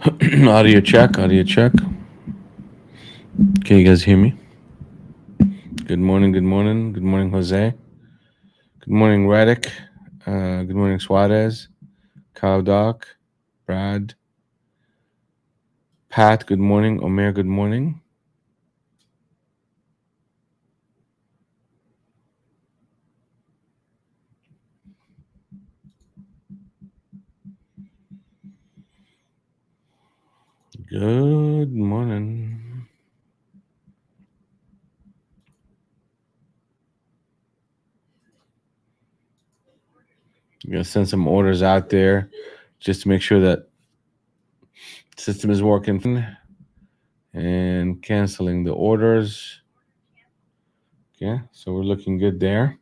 Audio check, audio check. Can you guys hear me? Good morning, good morning, good morning, Jose. Good morning, Radic. Good morning, Suarez, Cow Doc, Brad, Pat, good morning, Omer, good morning. Good morning. I'm gonna send some orders out there just to make sure that the system is working and canceling the orders. Okay, so we're looking good there.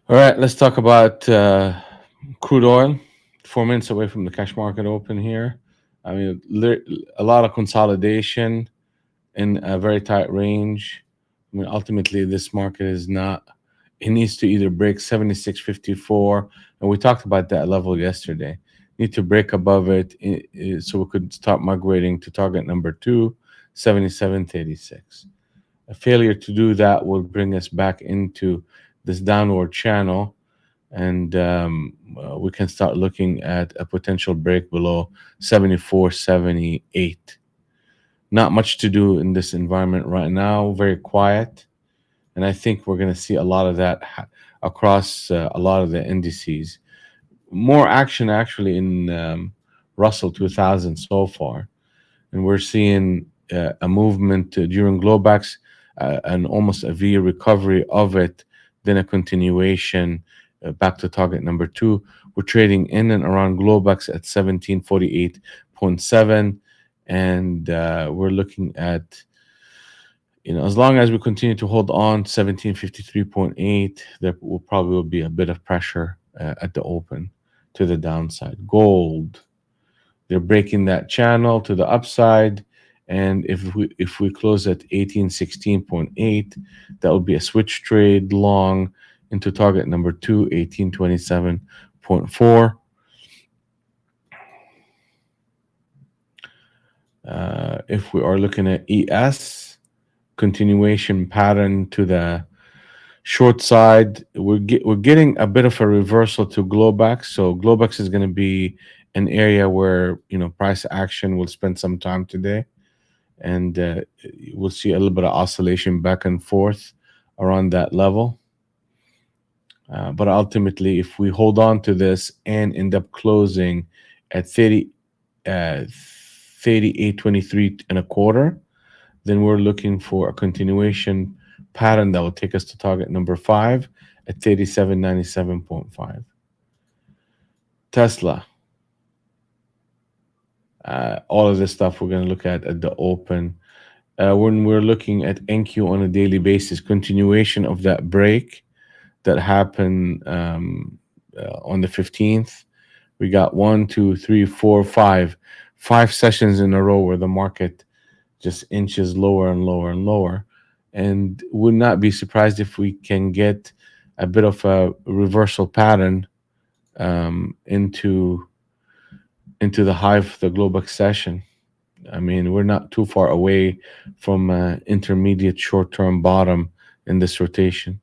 All right, let's talk about crude oil. 4 minutes away from the cash market open here. I mean, a lot of consolidation in a very tight range. I mean, ultimately, this market is not. It needs to either break 76.54, and we talked about that level yesterday. Need to break above it so we could start migrating to target number two, 77.36. A failure to do that will bring us back into this downward channel, and we can start looking at a potential break below 74.78. Not much to do in this environment right now, very quiet, and I think we're going to see a lot of that across a lot of the indices. More action actually in Russell 2000 so far, and we're seeing a movement during Globex and almost a V recovery of it, then a continuation back to target number two. We're trading in and around Globex at 1748.7, and we're looking at, as long as we continue to hold on 1753.8, there will probably be a bit of pressure at the open to the downside. Gold, they're breaking that channel to the upside, and if we close at 1816.8, that would be a switch trade long into target number two, 1827.4. If we are looking at ES, continuation pattern to the short side, we're getting a bit of a reversal to Globex. So Globex is going to be an area where price action will spend some time today, and we'll see a little bit of oscillation back and forth around that level. But ultimately, if we hold on to this and end up closing at 38.23 and a quarter, then we're looking for a continuation pattern that will take us to target number five at 3797.5. Tesla. All of this stuff we're going to look at the open. When we're looking at NQ on a daily basis, continuation of that break that happened on the 15th. We got 1, 2, 3, 4, 5 sessions in a row where the market just inches lower and lower and lower, and would not be surprised if we can get a bit of a reversal pattern into the high of the global session. I mean, we're not too far away from intermediate short-term bottom in this rotation.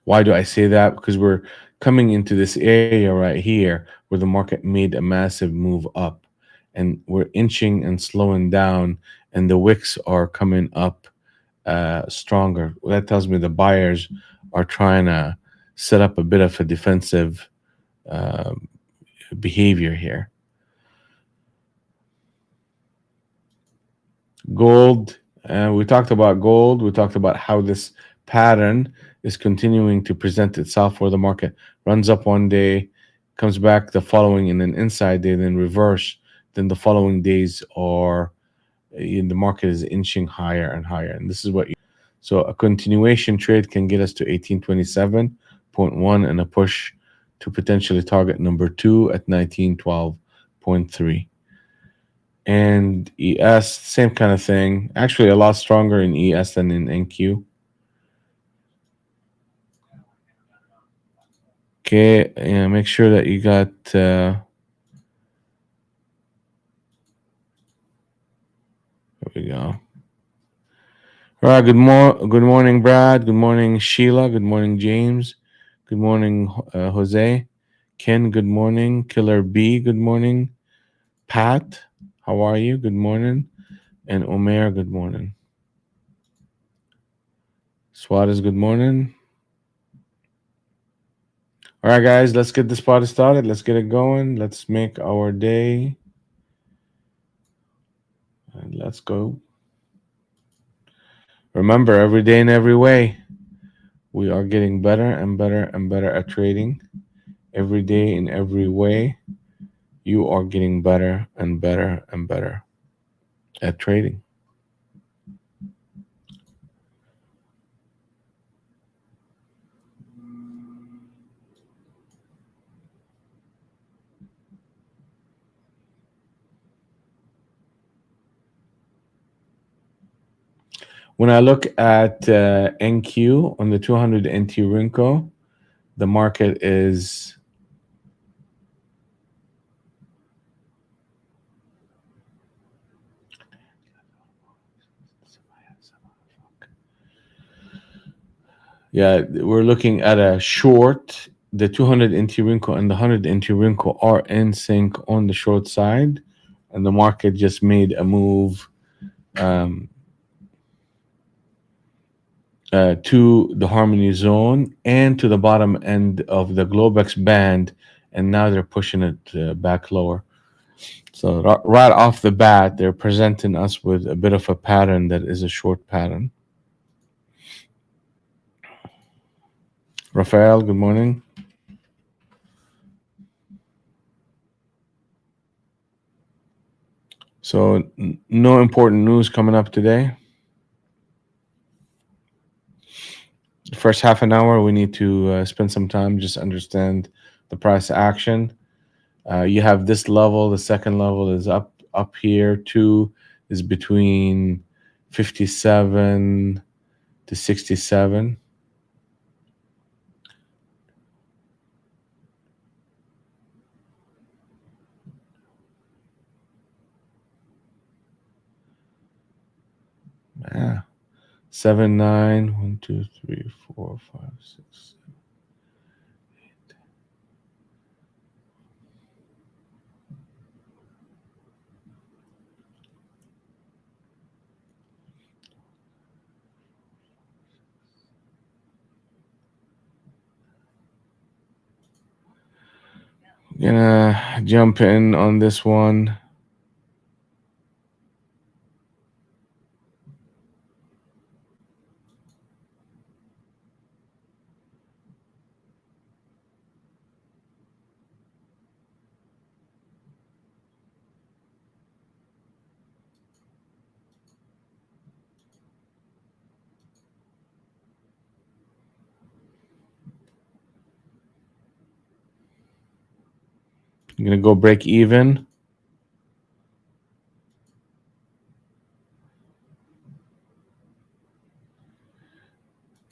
Why do I say that? Because we're coming into this area right here where the market made a massive move up, and we're inching and slowing down, and the wicks are coming up stronger. Well, that tells me the buyers are trying to set up a bit of a defensive uh, behavior here. Gold, we talked about gold. We talked about how this pattern is continuing to present itself where the market runs up one day, comes back the following in an inside day, then reverse. Then the following days are the market is inching higher and higher. And this is what so a continuation trade can get us to 1827.1 and a push to potentially target number 2 at 1912.3. And ES, same kind of thing. Actually, a lot stronger in ES than in NQ. Okay, yeah, make sure that you got. There we go. All right. Good morning, Brad. Good morning, Sheila. Good morning, James. Good morning, Jose. Ken. Good morning. Killer B. Good morning. Pat. How are you? Good morning. And Omer. Good morning. Suarez. Good morning. All right, guys, let's get this party started. Let's get it going. Let's make our day. And let's go. Remember, every day in every way, we are getting better and better and better at trading. Every day in every way, you are getting better and better and better at trading. When I look at NQ on the 200 NT Rinko, the market is we're looking at a short. The 200 NT Rinko and the 100 NT Rinko are in sync on the short side, and the market just made a move um, to the harmony zone and to the bottom end of the Globex band, and now they're pushing it back lower. So right off the bat, they're presenting us with a bit of a pattern that is a short pattern. Rafael, good morning. So no important news coming up today. The first half an hour, we need to spend some time just understand the price action. You have this level. The second level is up here. 2 is between 57 to 67. Yeah. 7, 9, 1, 2, 3, 4, 5, 6. Gonna jump in on this one. I'm gonna go break even.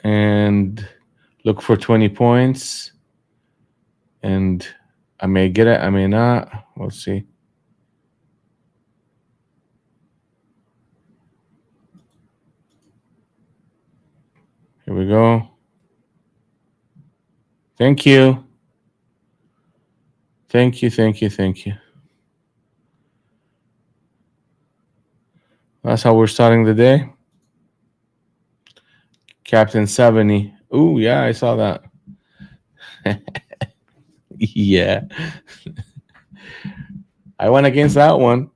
And and look for 20 points, and I may get it, I may not. We'll see. Here we go. Thank you. Thank you, thank you, thank you. That's how we're starting the day. Captain 70. Ooh, yeah, I saw that. Yeah. I went against that one.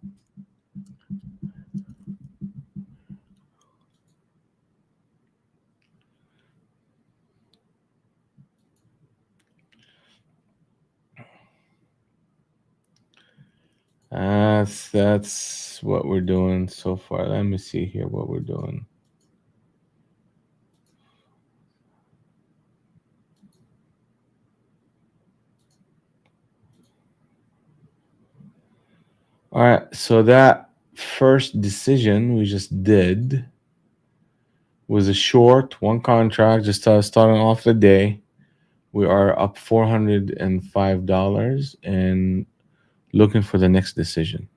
That's what we're doing so far. Let me see here what we're doing. All right, so that first decision we just did was a short, one contract, just starting off the day. We are up $405 and looking for the next decision.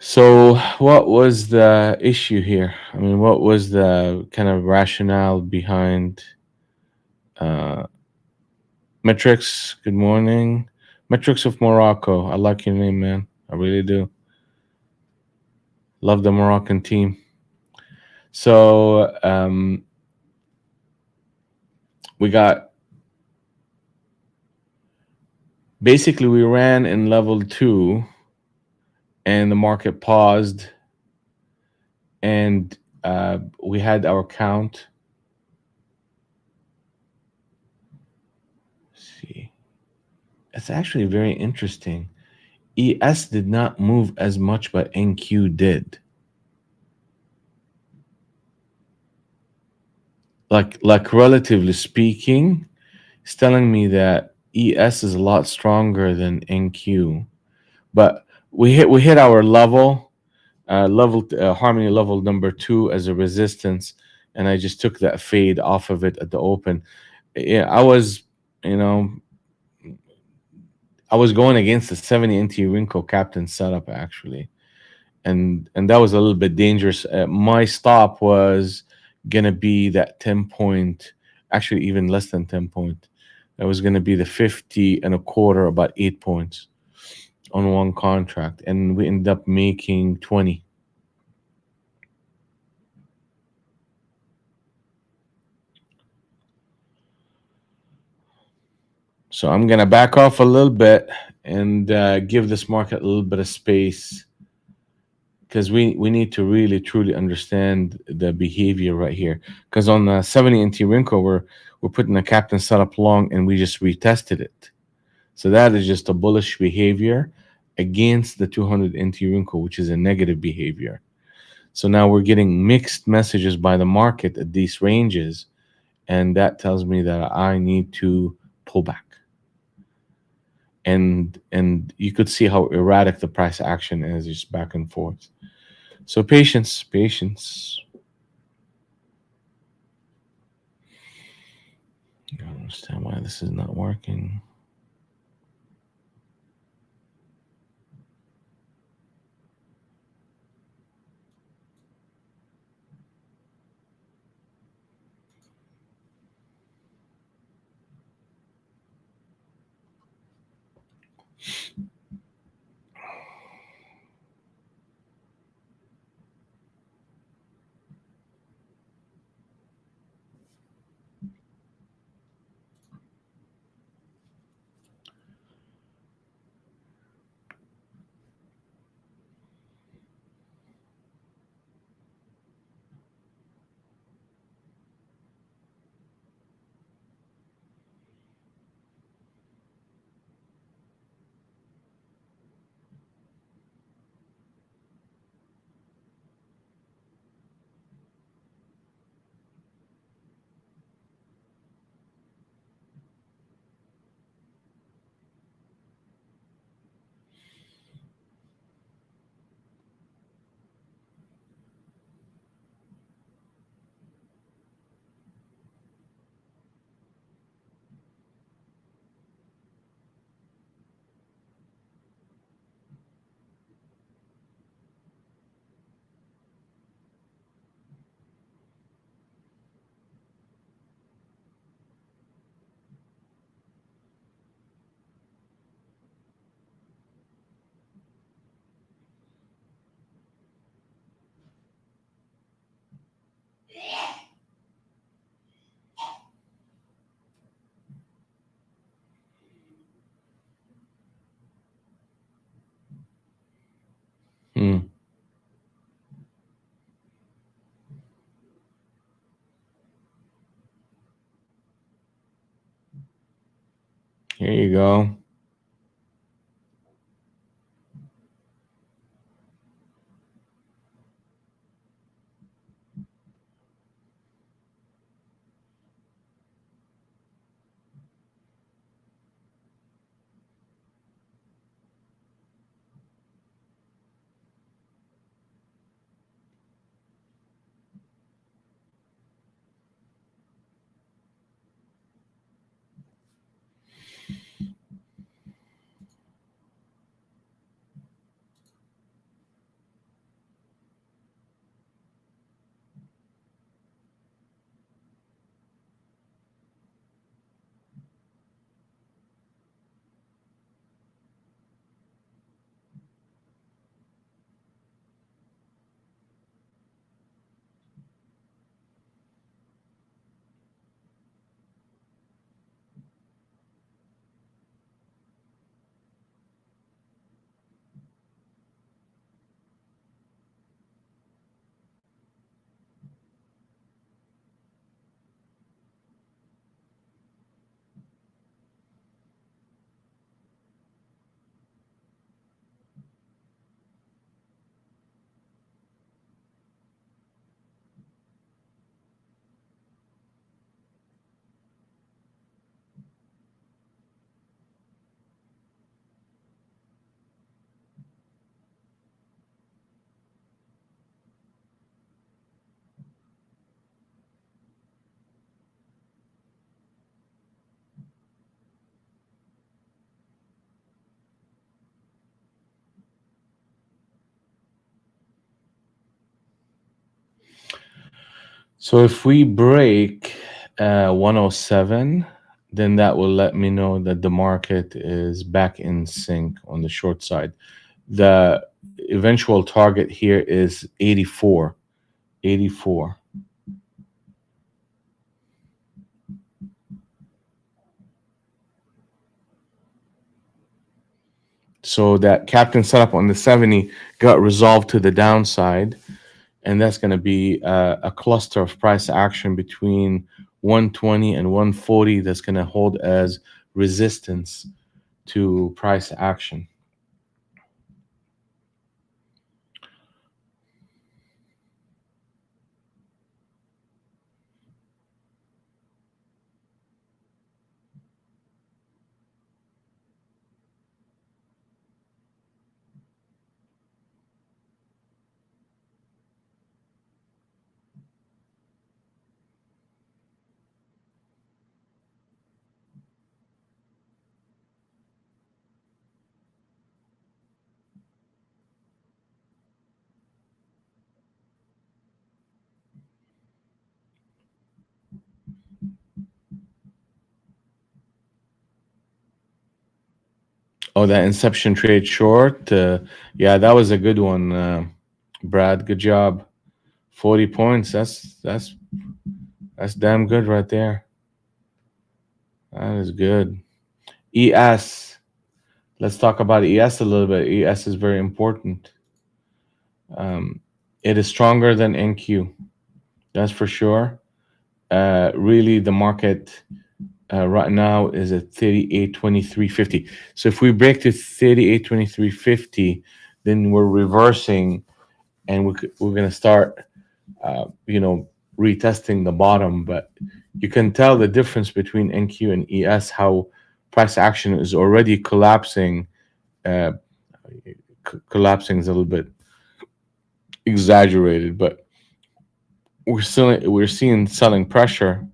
So, what was the issue here? I mean, what was the kind of rationale behind Metrics? Good morning. Metrics of Morocco. I like your name, man. I really do. Love the Moroccan team. So, we got basically we ran in level 2 and the market paused, and we had our count. Let's see. It's actually very interesting. ES did not move as much, but NQ did. Like relatively speaking, it's telling me that ES is a lot stronger than NQ. But we hit our harmony level number 2 as a resistance, and I just took that fade off of it at the open. Yeah, you know, I was going against the 70 NT Rinko captain setup actually, and that was a little bit dangerous. My stop was gonna be that 10 point, actually even less than 10 point. That was gonna be the 50 and a quarter, about 8 points on one contract, and we ended up making 20. So I'm gonna back off a little bit and give this market a little bit of space, because we need to really truly understand the behavior right here. Because on the 70 NT Rinko, we're putting a captain setup long, and we just retested it. So that is just a bullish behavior against the 200 NT Rinko, which is a negative behavior. So now we're getting mixed messages by the market at these ranges, and that tells me that I need to pull back. And you could see how erratic the price action is, just back and forth. So patience, patience. I don't understand why this is not working. Hmm. Here you go. So if we break 107, then that will let me know that the market is back in sync on the short side. The eventual target here is 84. 84. So that captain setup on the 70 got resolved to the downside, and that's going to be a cluster of price action between 120 and 140 that's going to hold as resistance to price action. Oh, that inception trade short. Yeah, that was a good one, Brad. Good job. 40 points. That's damn good right there. That is good. ES. Let's talk about ES a little bit. ES is very important. Um, it is stronger than NQ. That's for sure. Really, the market right now is at 38.2350. So if we break to 38.2350, then we're reversing, and we're going to start, retesting the bottom. But you can tell the difference between NQ and ES, how price action is already collapsing. Uh, Collapsing is a little bit exaggerated, but we're seeing selling pressure.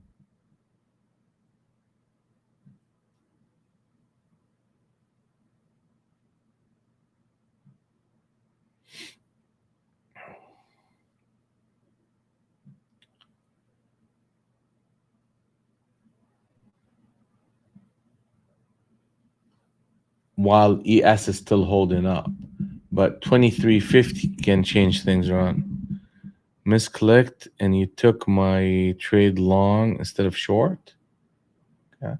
While ES is still holding up. But 2350 can change things around. Misclicked and you took my trade long instead of short. Okay.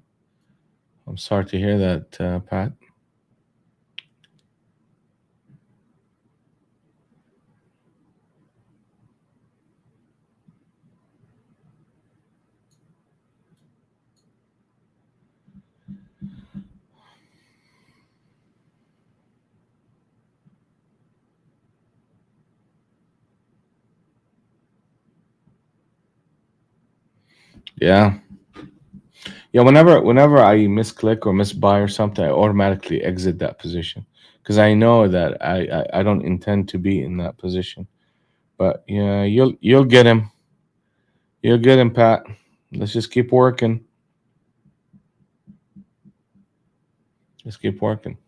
I'm sorry to hear that, Pat. Yeah. Yeah, whenever I misclick or misbuy or something, I automatically exit that position because I know that I don't intend to be in that position. But yeah, you'll get him. You'll get him, Pat. Let's just keep working. Let's keep working.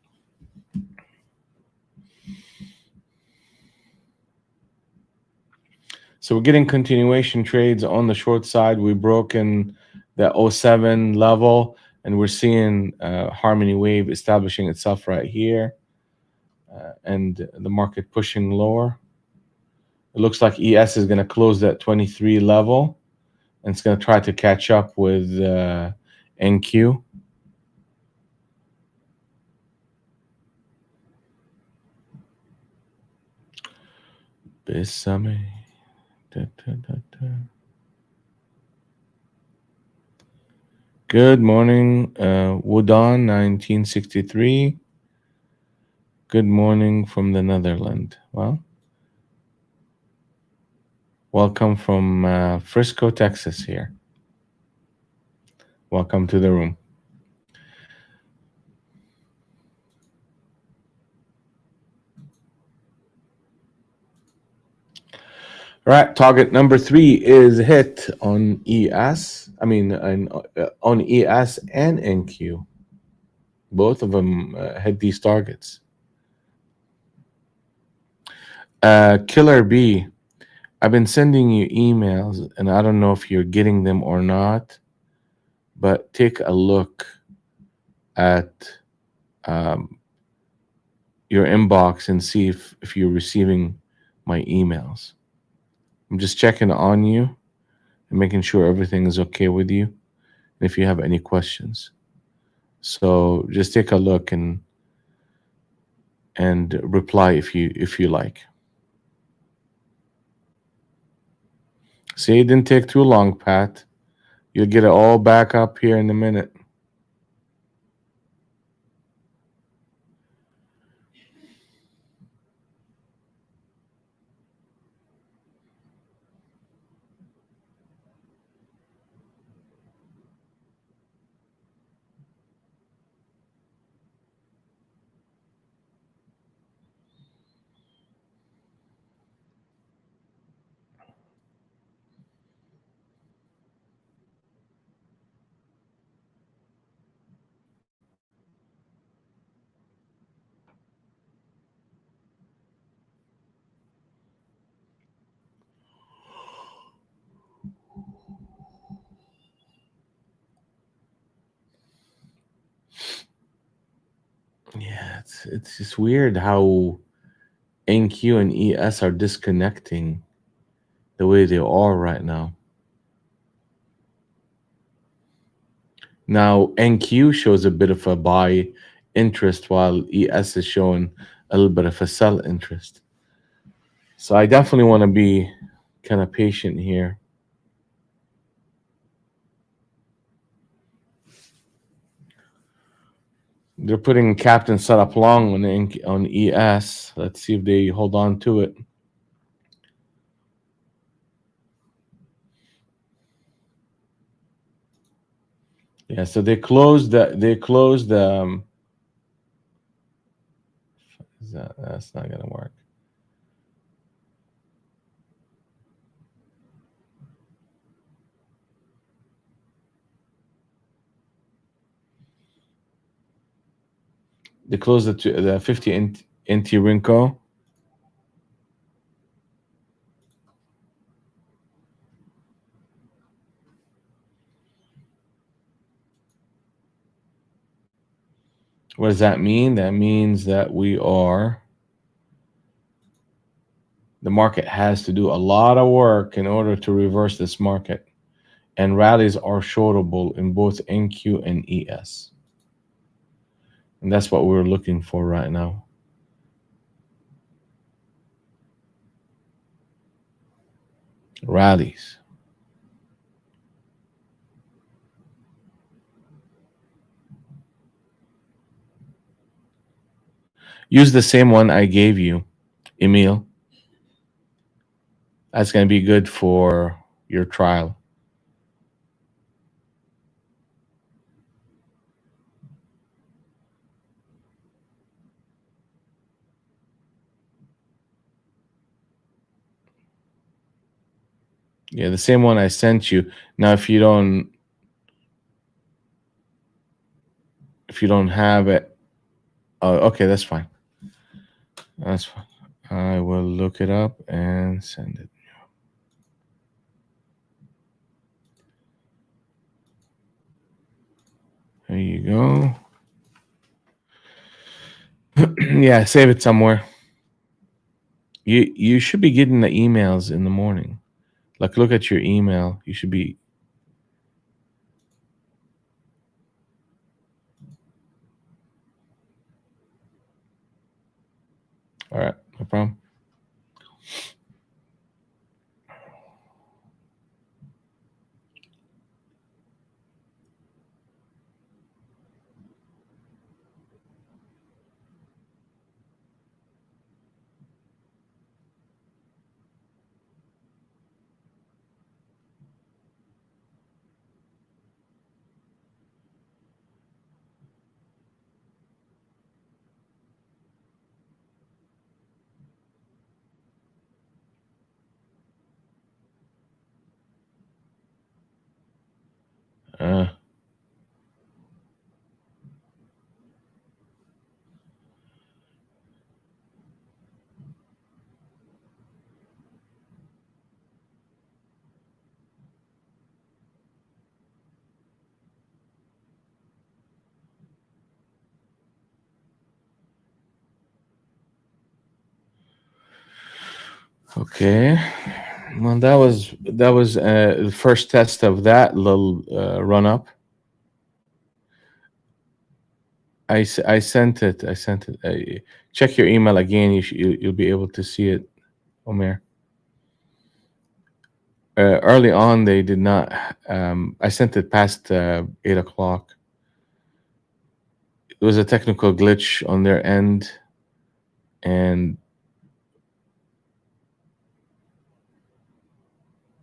So we're getting continuation trades on the short side. We've broken the '07 level, and we're seeing Harmony Wave establishing itself right here, and the market pushing lower. It looks like ES is going to close that 23 level, and it's going to try to catch up with NQ. Besame. Da, da, da, da. Good morning, Woodon 1963. Good morning from the Netherlands. Well, welcome from Frisco, Texas here. Welcome to the room. All right, target number 3 is hit on ES. I mean, on ES and NQ. Both of them hit these targets. Killer B, I've been sending you emails, and I don't know if you're getting them or not, but take a look at your inbox and see if you're receiving my emails. I'm just checking on you and making sure everything is okay with you, and if you have any questions. So just take a look and reply if you like. See, it didn't take too long, Pat. You'll get it all back up here in a minute. Yeah, it's just weird how NQ and ES are disconnecting the way they are right now. Now NQ shows a bit of a buy interest while ES is showing a little bit of a sell interest. So I definitely want to be kind of patient here. They're putting Captain Setup long on ES. Let's see if they hold on to it. Yeah, so they closed that's not gonna work. They closed the 50 NT Rinco. What does that mean? That means that the market has to do a lot of work in order to reverse this market. And rallies are shortable in both NQ and ES. And that's what we're looking for right now. Rallies. Use the same one I gave you, Emil. That's going to be good for your trial. Yeah, the same one I sent you. Now, if you don't have it, oh, okay, that's fine. That's fine. I will look it up and send it. There you go. Yeah, save it somewhere. You should be getting the emails in the morning. Like, look at your email. You should be. All right, no problem. Uh, okay. Well, that was the first test of that little run up. I sent it. I sent it. Check your email again. You'll be able to see it, Omer. Early on, they did not. I sent it past 8 o'clock. It was a technical glitch on their end, and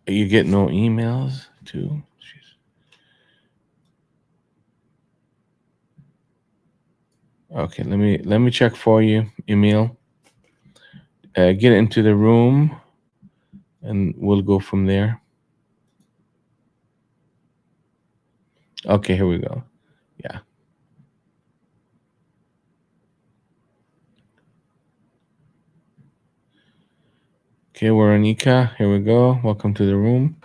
you get no emails too. Jeez. Okay, let me check for you, Emil. Get into the room, and we'll go from there. Okay, here we go. Yeah. Okay, Veronica, here we go. Welcome to the room.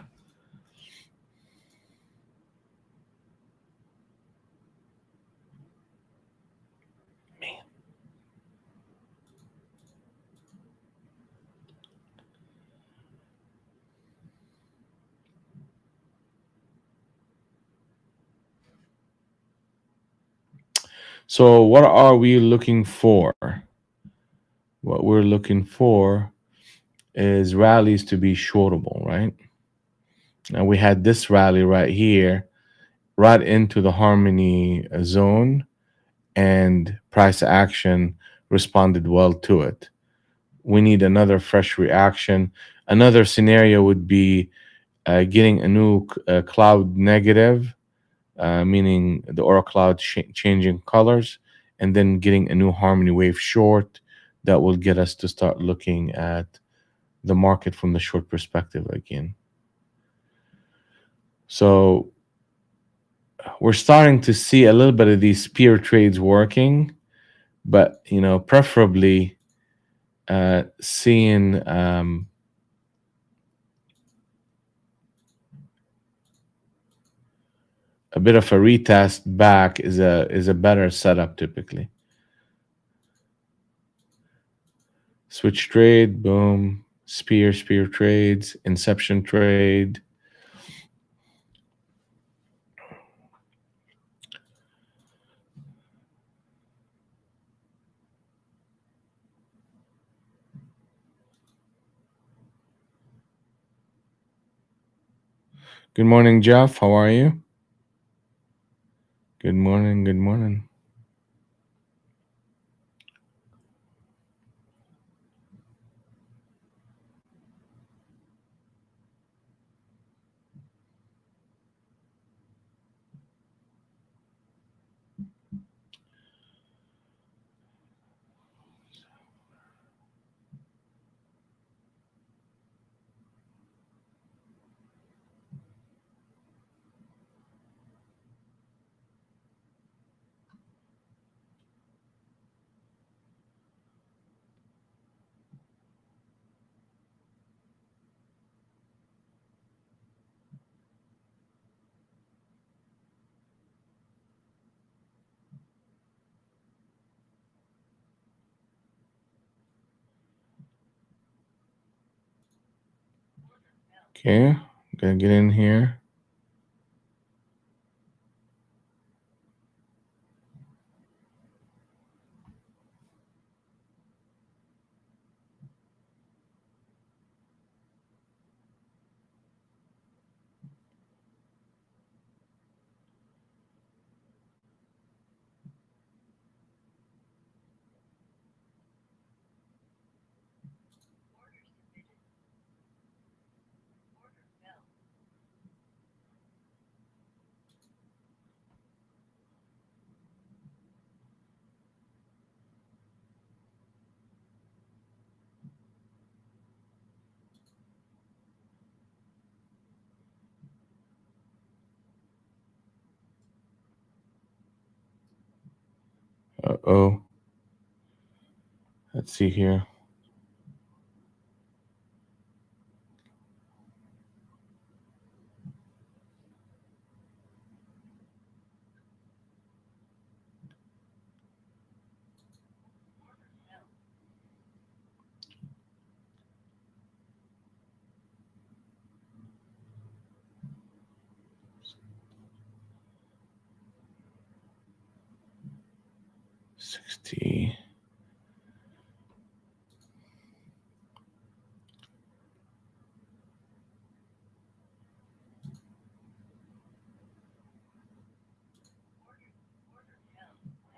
So, what are we looking for? What we're looking for is rallies to be shortable, right? And we had this rally right here, right into the harmony zone, and price action responded well to it. We need another fresh reaction. Another scenario would be getting a new cloud negative, meaning the aura cloud changing colors, and then getting a new harmony wave short that will get us to start looking at the market from the short perspective again. So we're starting to see a little bit of these spear trades working, but preferably seeing a bit of a retest back is a better setup typically. Switch trade, boom, spear trades, inception trade. Good morning, Jeff. How are you? Good morning. Good morning. Okay, I'm gonna get in here. Uh-oh. Let's see here. $60.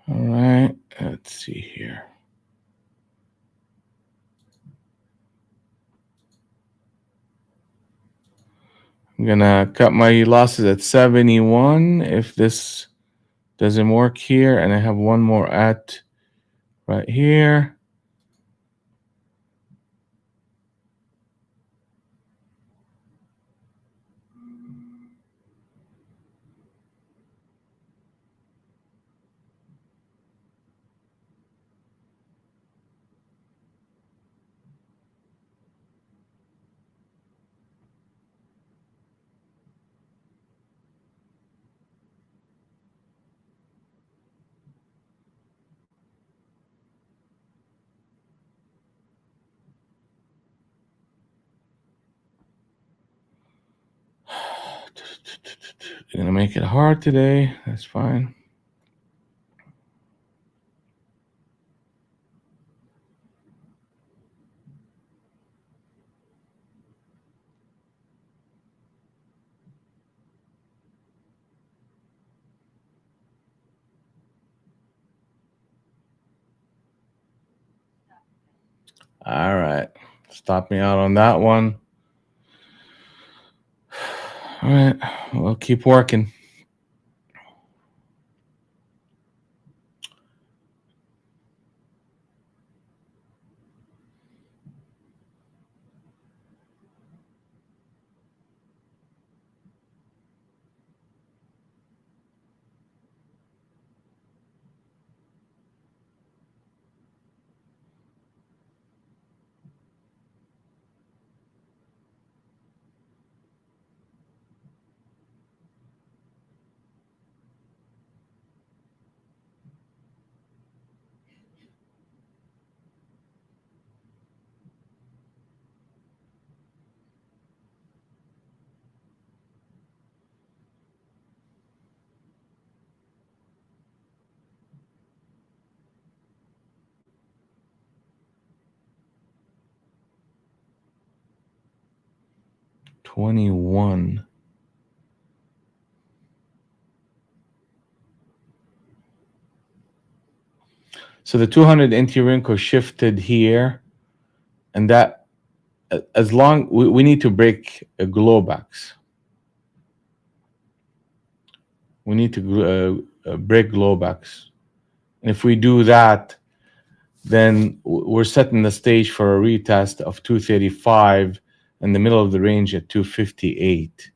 All right, let's see here. I'm gonna cut my losses at 71 if this doesn't work here, and I have one more at right here. You're gonna make it hard today. That's fine. All right. Stop me out on that one. All right. We'll keep working. $21. So the 200 anti-wrinkle shifted here, and that as long we need to break a Globex. We need to break Globex. And if we do that, then we're setting the stage for a retest of 235 in the middle of the range at 258.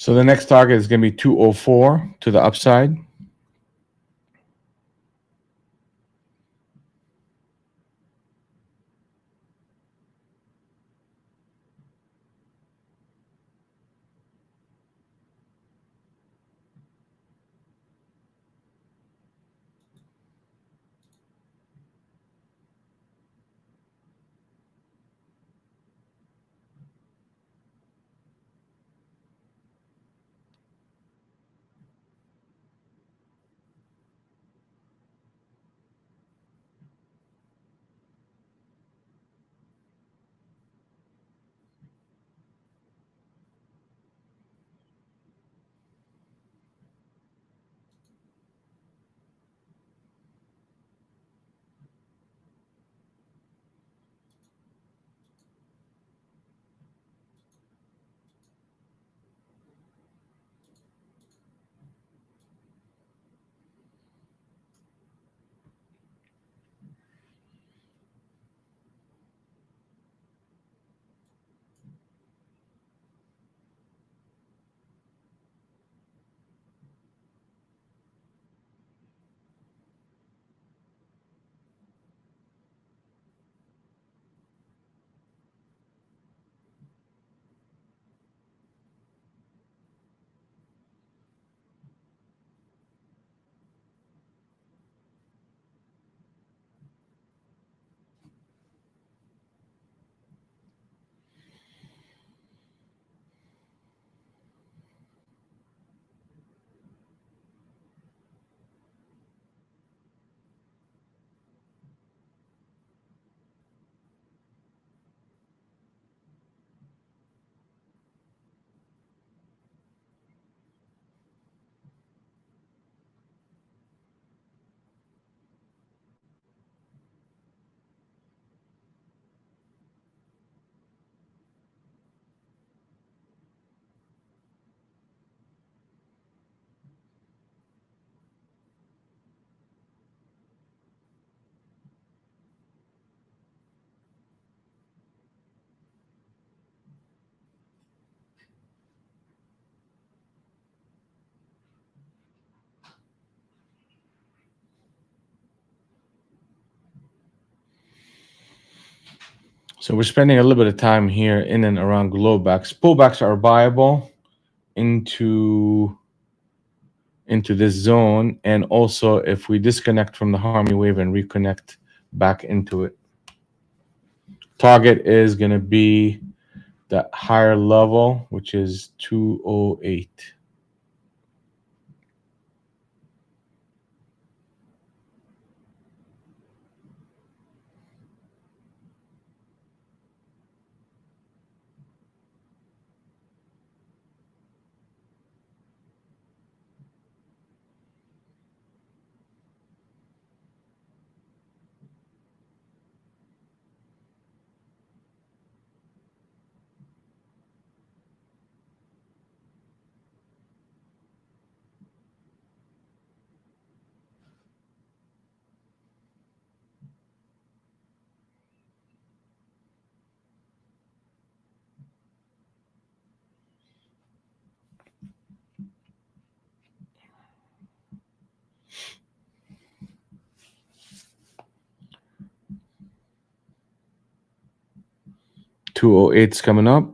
So the next target is going to be 204 to the upside. So we're spending a little bit of time here in and around glowbacks. Pullbacks are viable into this zone, and also if we disconnect from the Harmony wave and reconnect back into it. Target is going to be that higher level, which is 208. $208's coming up.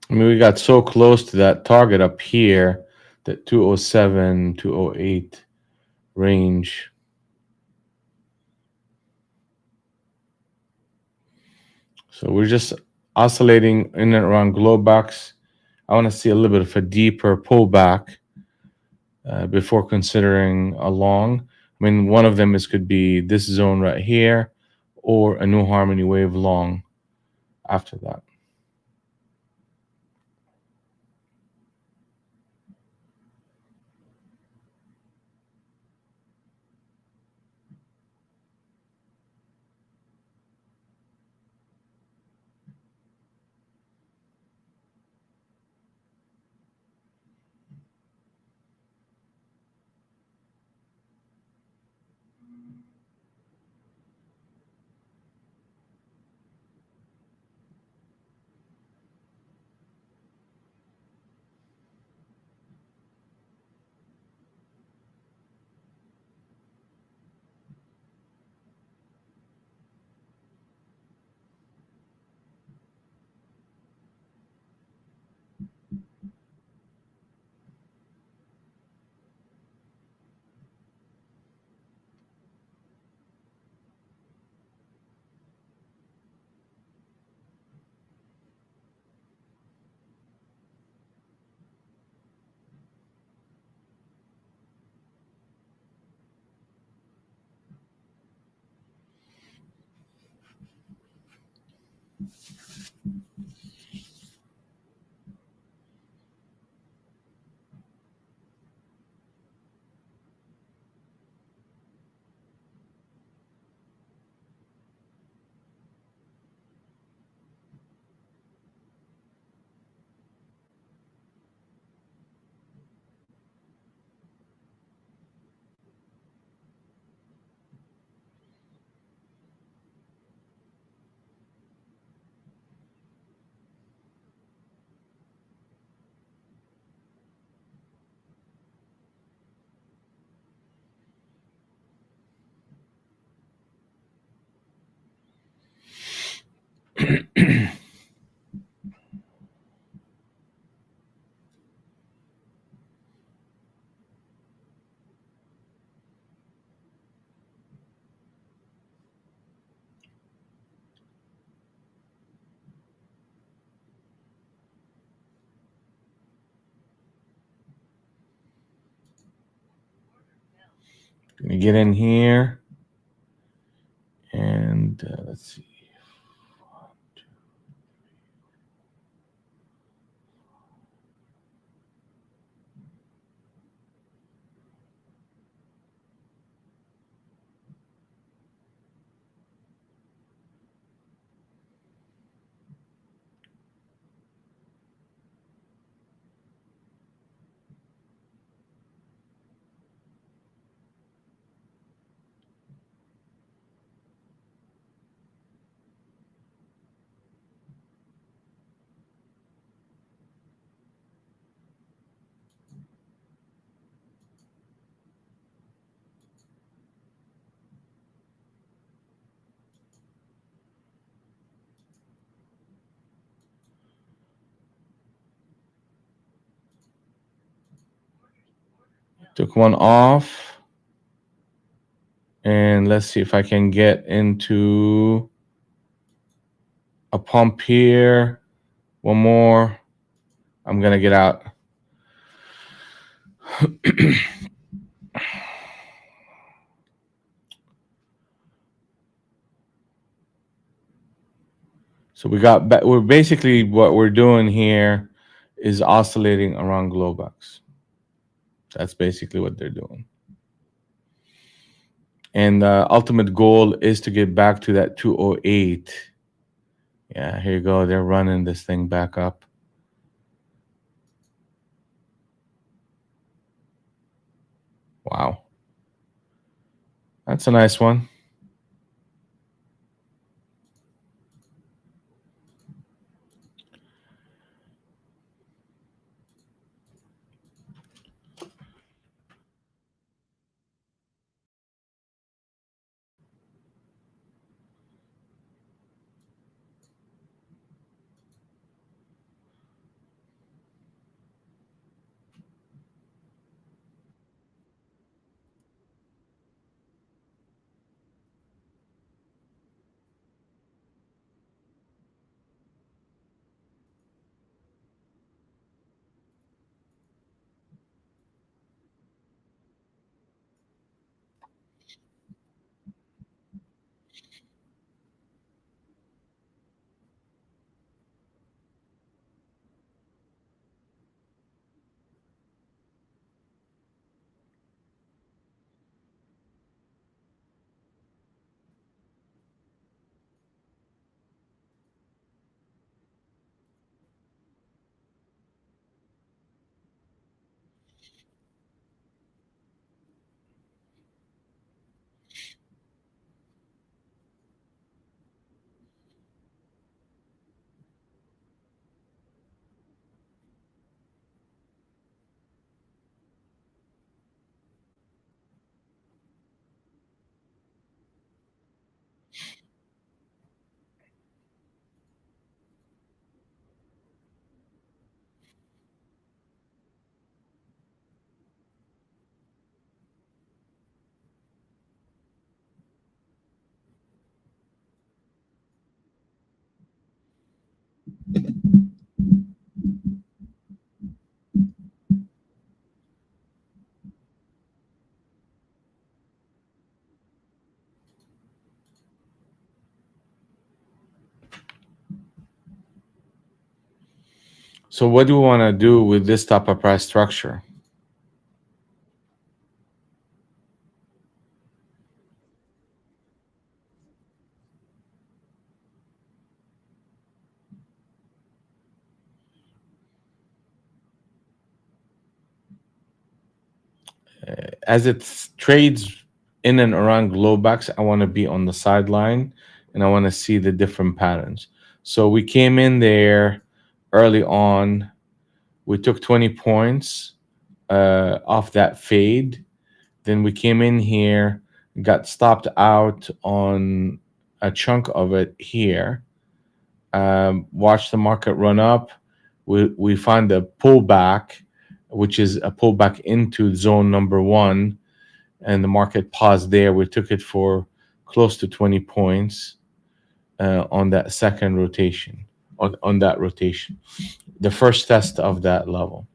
I mean, we got so close to that target up here, that 207, 208 range. So we're just oscillating in and around Globex. I want to see a little bit of a deeper pullback before considering a long. I mean, one of them could be this zone right here, or a New Harmony wave long after that. Gonna get in here, and let's see. Took one off, and let's see if I can get into a pump here. One more. I'm gonna get out. So we're basically, what we're doing here is oscillating around Globex. That's basically what they're doing. And the ultimate goal is to get back to that 208. Yeah, here you go. They're running this thing back up. Wow. That's a nice one. So what do we want to do with this type of price structure? As it trades in and around Globex, I want to be on the sideline and I want to see the different patterns. So we came in there early on. We took 20 points off that fade. Then we came in here, got stopped out on a chunk of it here. Watched the market run up. We find a pullback, which is a pullback into zone number one, and the market paused there. We took it for close to 20 points on that second rotation, on that rotation, the first test of that level.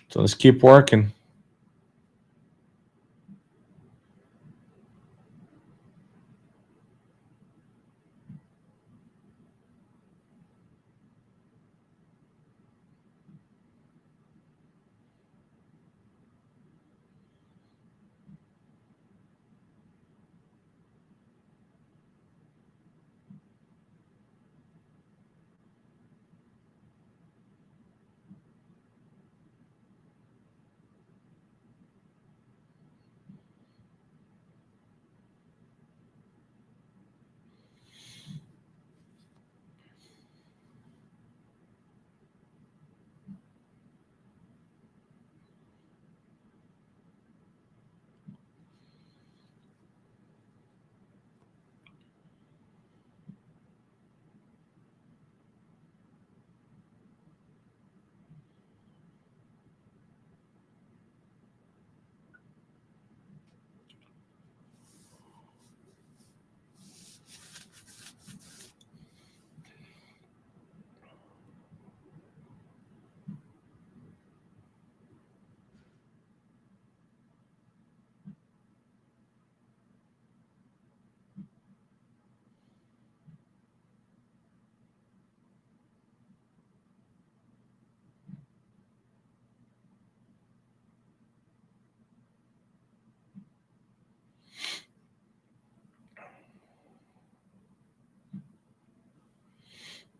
So let's keep working.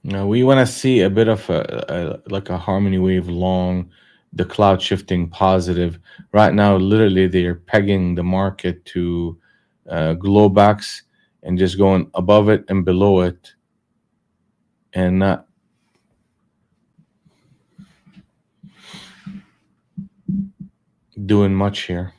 Now we want to see a bit of like a harmony wave long, the cloud shifting positive. Right now, literally, they're pegging the market to Globex and just going above it and below it, and not doing much here.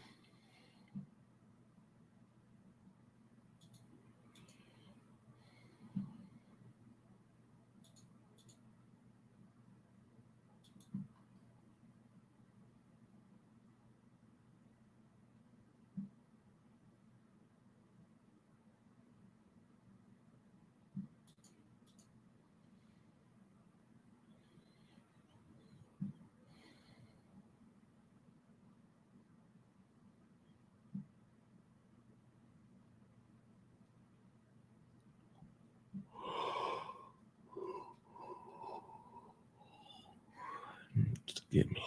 Get me.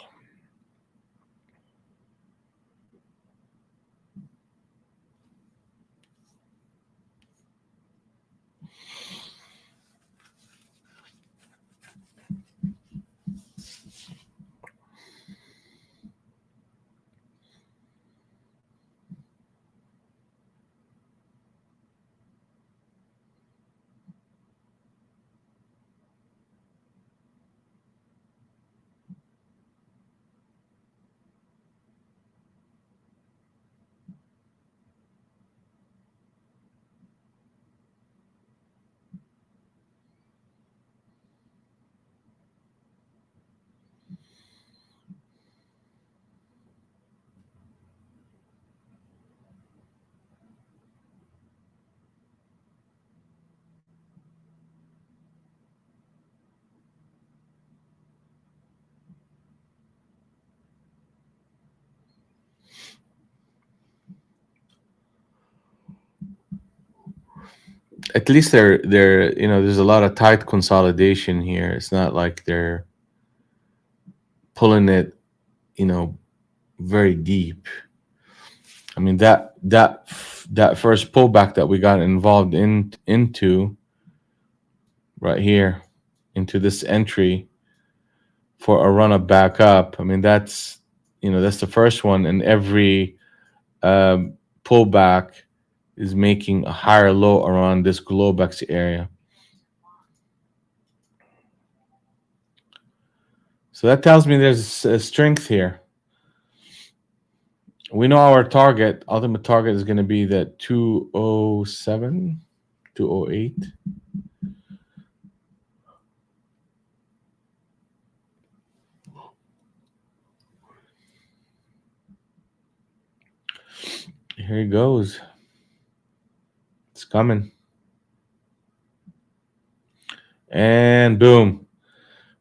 at least they're there's a lot of tight consolidation here. It's not like they're pulling it, you know, very deep. I mean that first pullback that we got involved into right here into this entry for a run up back up. I mean that's the first one, and every pullback is making a higher low around this Globex area. So that tells me there's a strength here. We know our target, ultimate target, is going to be the 207, 208. Here he goes. It's coming. And boom.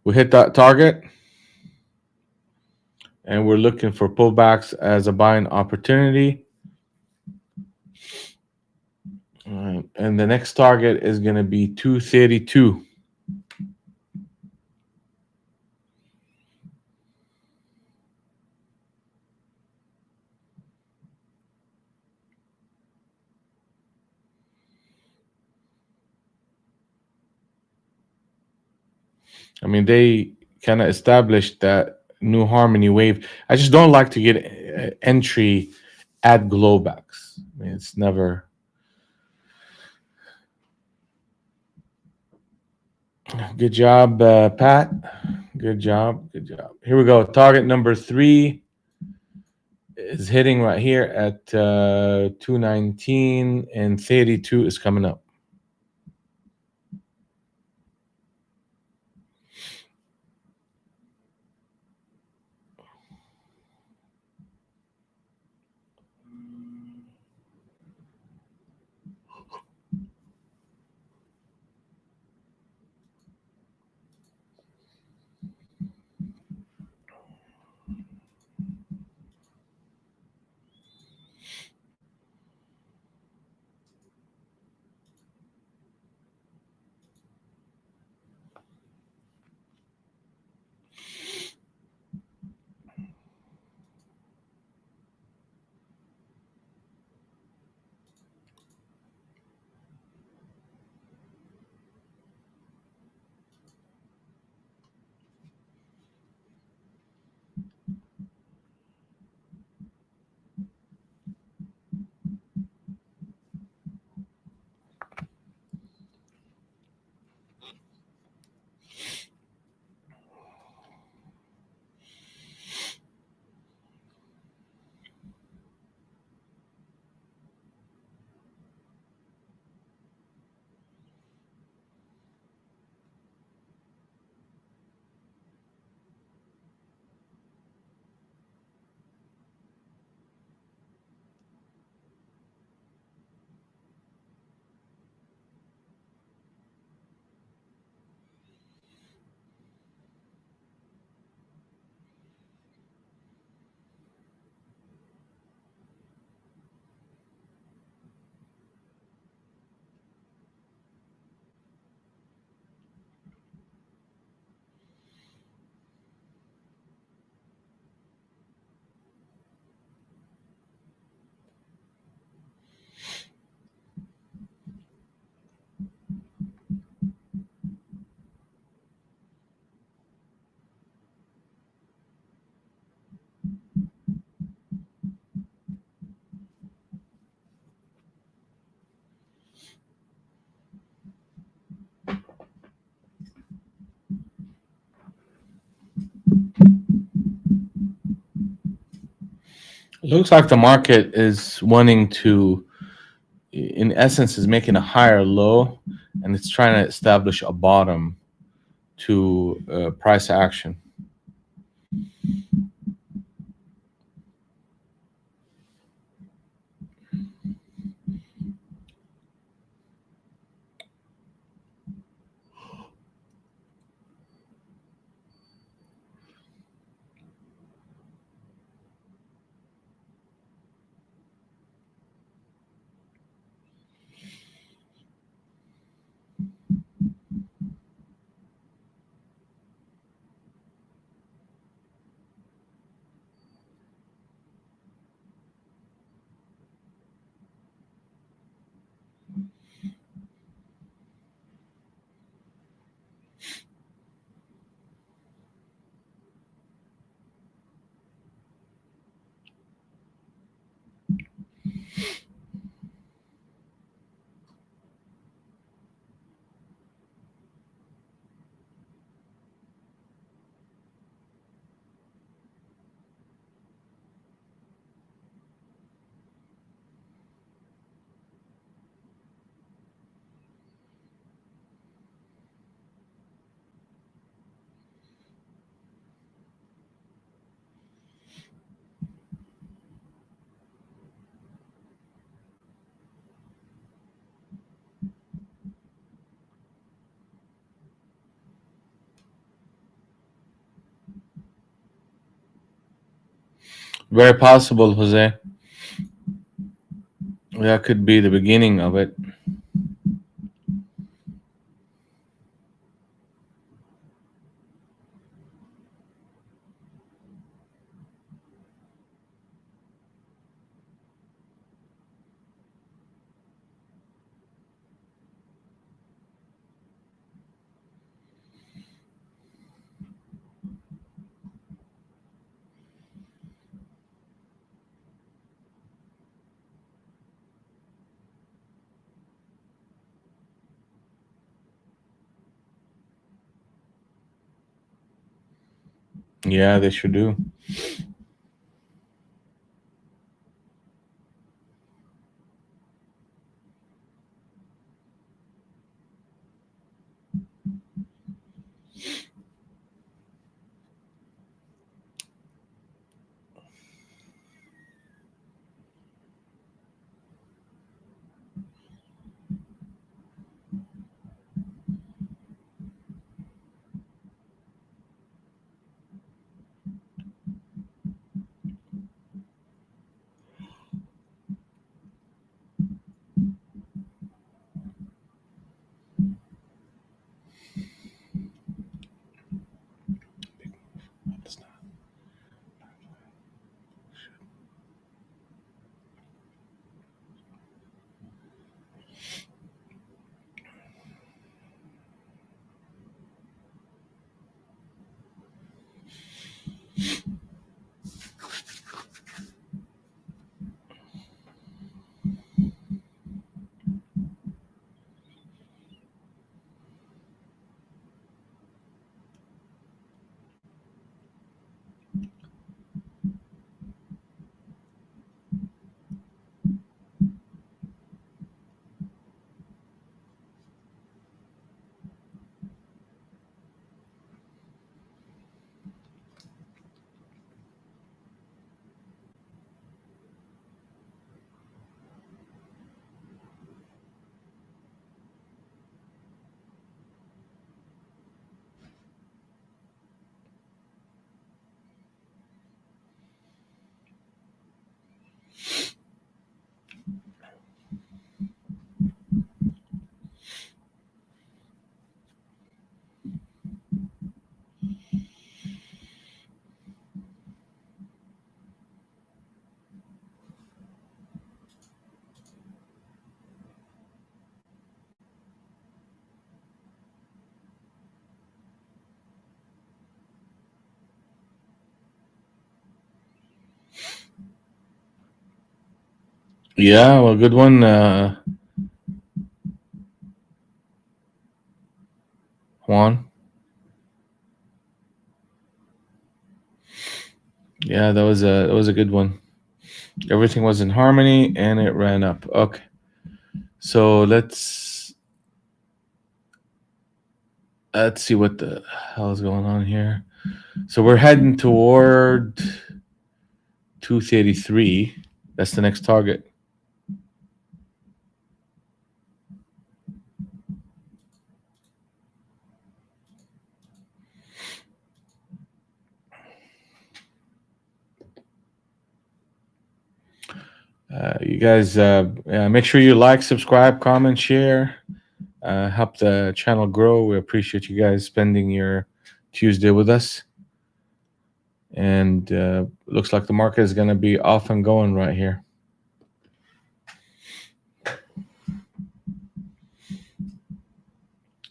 We hit that target. And we're looking for pullbacks as a buying opportunity. All right. And the next target is going to be 232. I mean, they kind of established that new harmony wave. I just don't like to get entry at Globex. I mean, it's never. Good job, Pat. Good job. Good job. Here we go. Target number 3 is hitting right here at 219, and 32 is coming up. It looks like the market is wanting to, in essence, is making a higher low, and it's trying to establish a bottom to price action. Very possible, Jose. That could be the beginning of it. Yeah, they should do. Yeah, well, good one, Juan. Yeah, that was a good one. Everything was in harmony and it ran up. Okay, so let's see what the hell is going on here. So we're heading toward 233. That's the next target. You guys, make sure you like, subscribe, comment, share. Help the channel grow. We appreciate you guys spending your Tuesday with us. And looks like the market is going to be off and going right here.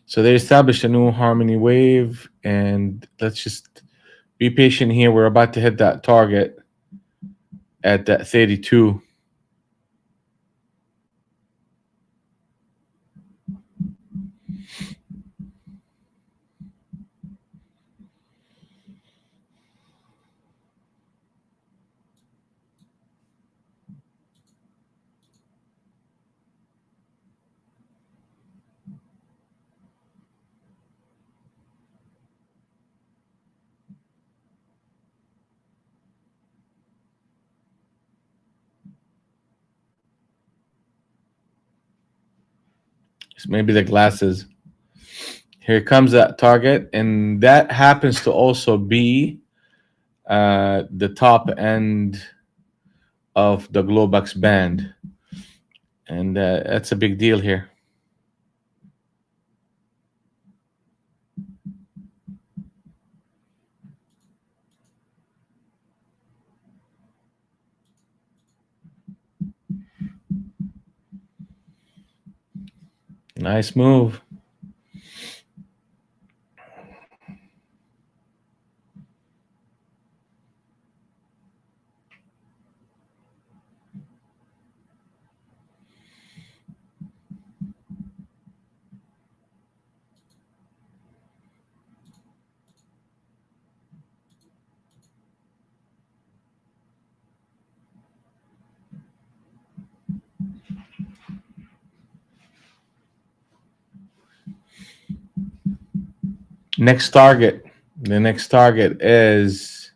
So they established a new harmony wave, and let's just be patient here. We're about to hit that target at that 32. So maybe the glasses. Here comes that target, and that happens to also be the top end of the Globex band, and that's a big deal here. Nice move. Next target. The next target is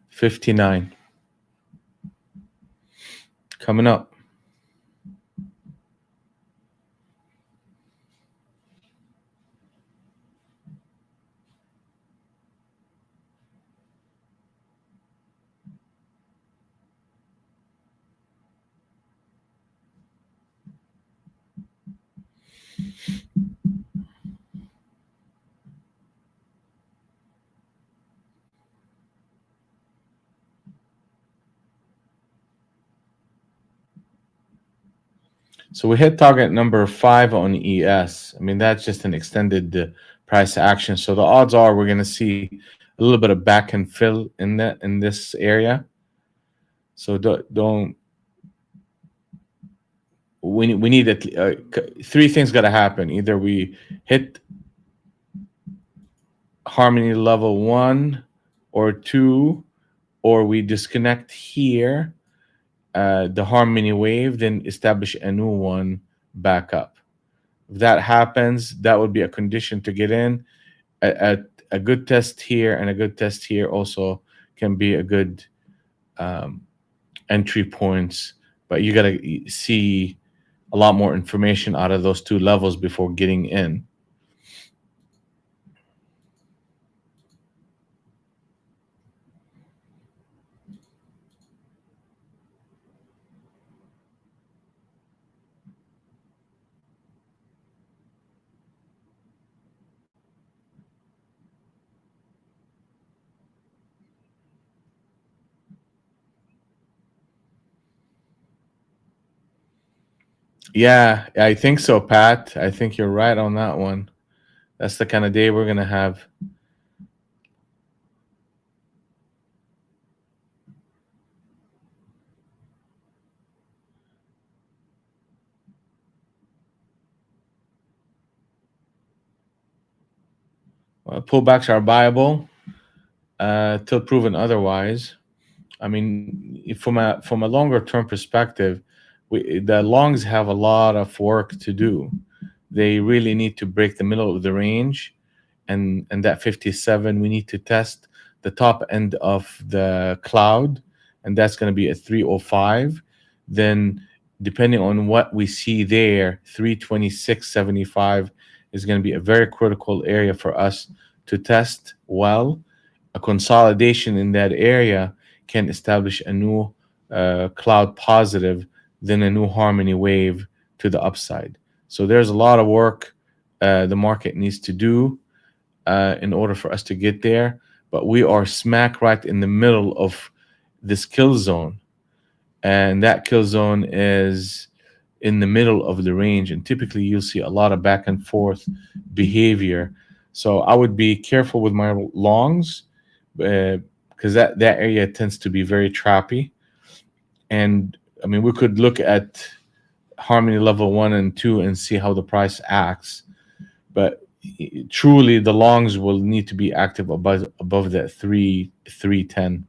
59. Coming up. So we hit target number 5 on ES. I mean, that's just an extended price action. So the odds are we're going to see a little bit of back and fill in this area. So don't we need three things got to happen. Either we hit harmony level 1 or 2, or we disconnect here the harmony wave, then establish a new one back up. If that happens, that would be a condition to get in. A good test here and a good test here also can be a good entry points, but you got to see a lot more information out of those two levels before getting in. Yeah, I think so, Pat. I think you're right on that one. That's the kind of day we're going to have. Pullbacks are viable till proven otherwise. I mean, from a longer term perspective, the longs have a lot of work to do. They really need to break the middle of the range, and that 57, we need to test the top end of the cloud, and that's going to be at 305. Then, depending on what we see there, 326.75 is going to be a very critical area for us to test well. A consolidation in that area can establish a new cloud positive, then a new harmony wave to the upside. So there's a lot of work the market needs to do in order for us to get there. But we are smack right in the middle of this kill zone. And that kill zone is in the middle of the range. And typically you'll see a lot of back and forth behavior. So I would be careful with my longs because that area tends to be very trappy. And I mean, we could look at harmony level 1 and 2 and see how the price acts. But truly, the longs will need to be active above that 310.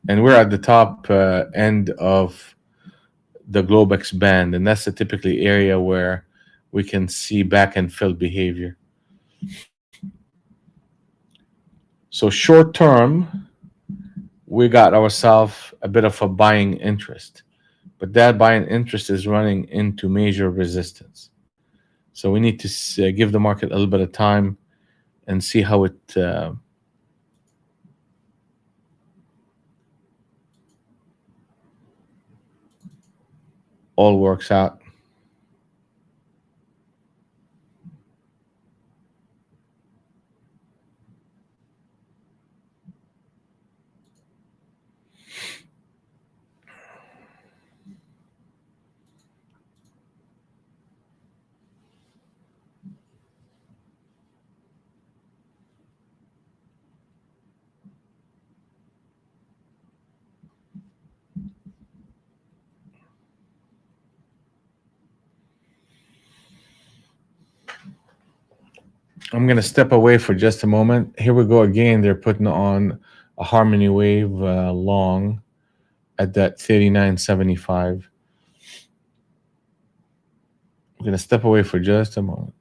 And we're at the top end of the Globex band, and that's the typically area where we can see back and fill behavior. So short term, we got ourselves a bit of a buying interest, but that buying interest is running into major resistance. So we need to give the market a little bit of time and see how it all works out. I'm going to step away for just a moment. Here we go again. They're putting on a harmony wave long at that 39.75. I'm going to step away for just a moment.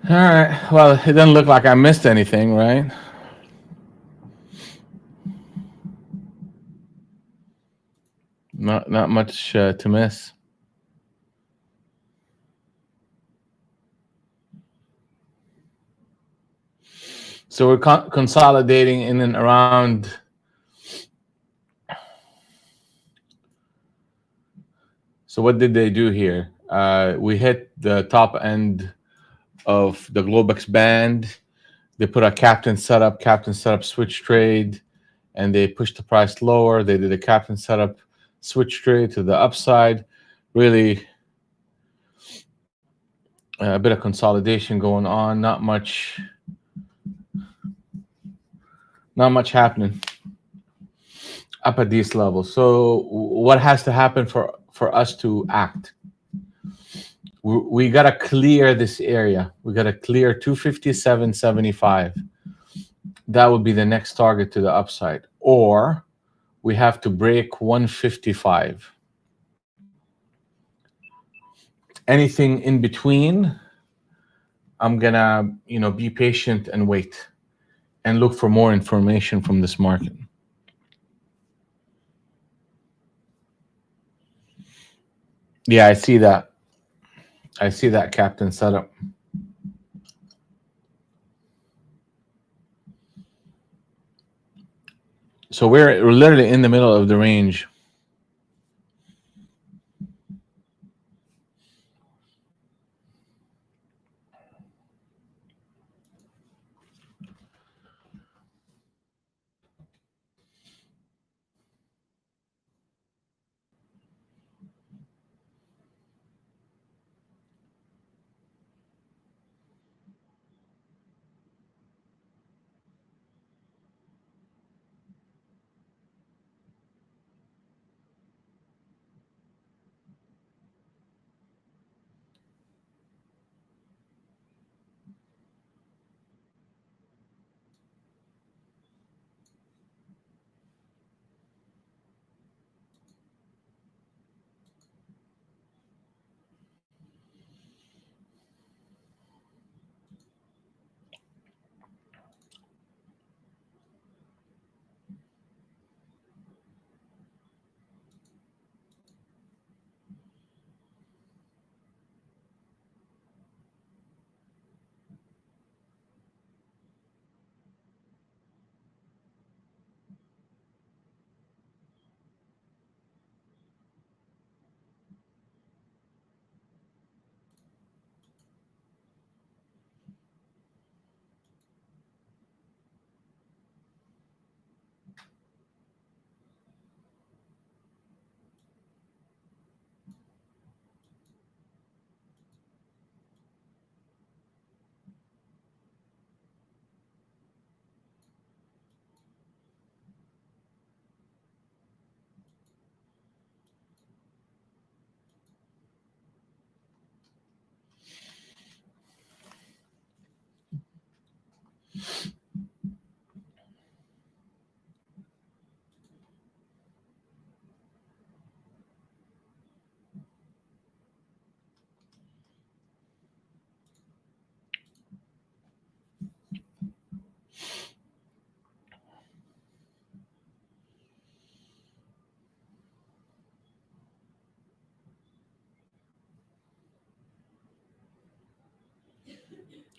All right. Well, it doesn't look like I missed anything, right? Not much to miss. So we're consolidating in and around. So what did they do here? We hit the top end of the Globex band. They put a captain setup switch trade, and they pushed the price lower. They did a captain setup switch trade to the upside. Really, a bit of consolidation going on. Not much happening up at these levels. So what has to happen for us to act? We got to clear this area. We got to clear 257.75. That would be the next target to the upside. Or we have to break 155. Anything in between, I'm gonna, be patient and wait and look for more information from this market. Yeah, I see that. I see that captain setup. So we're literally in the middle of the range.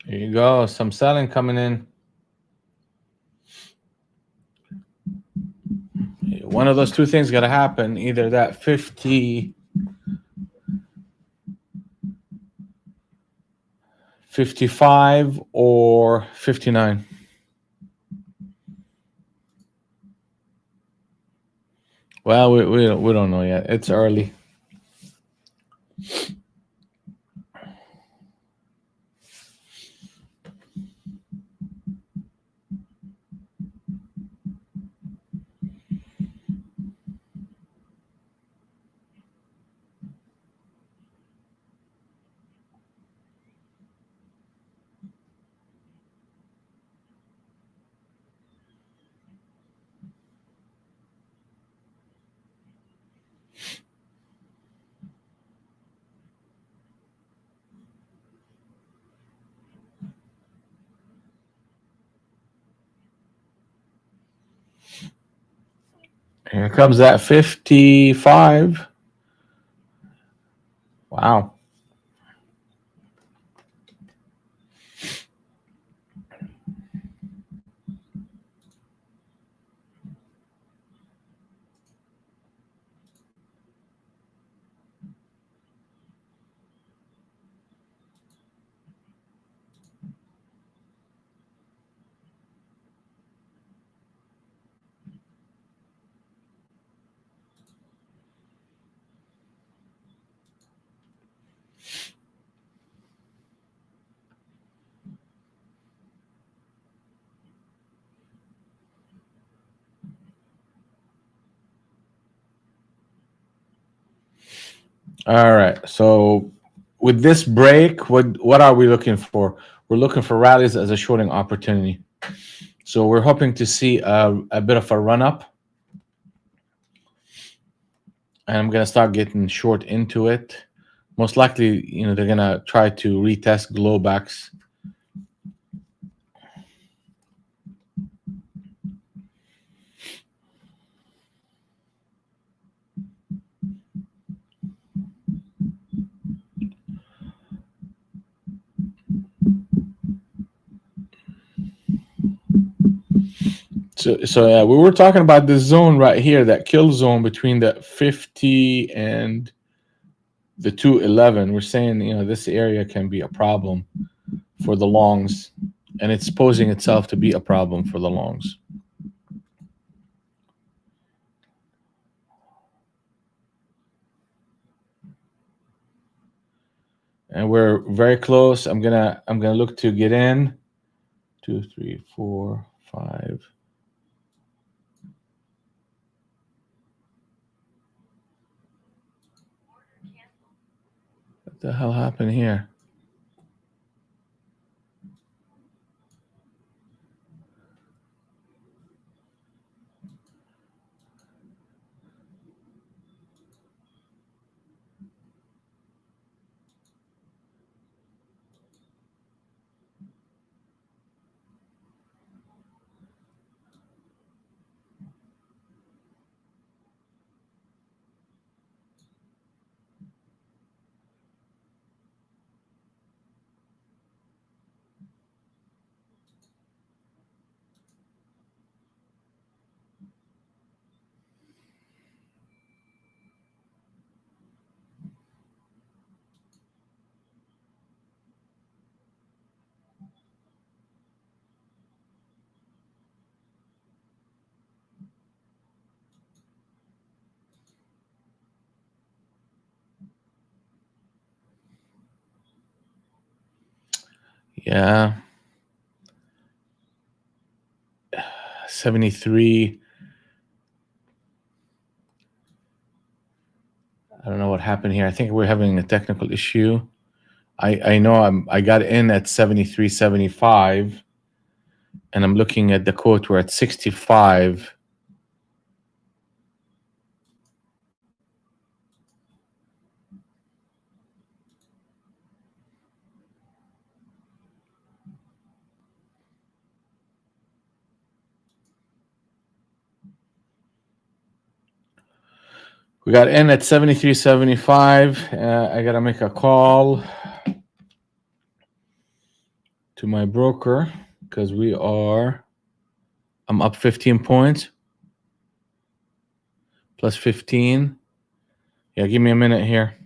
Here you go. Some selling coming in. One of those two things got to happen. Either that 50, 55 or 59. Well, we don't know yet. It's early. Here comes that 55. Wow. All right. So with this break, what are we looking for? We're looking for rallies as a shorting opportunity. So we're hoping to see a bit of a run up, and I'm gonna start getting short into it. Most likely, they're gonna try to retest glowbacks. So yeah, we were talking about this zone right here, that kill zone between the 50 and the 211. We're saying this area can be a problem for the longs, and it's posing itself to be a problem for the longs. And we're very close. I'm gonna look to get in. 2, 3, 4, 5. What the hell happened here? Yeah. 73. I don't know what happened here. I think we're having a technical issue. I know I got in at 73.75, and I'm looking at the quote. We're at 65. We got in at 73.75. I gotta make a call to my broker because I'm up 15 points. Plus 15. Yeah, give me a minute here.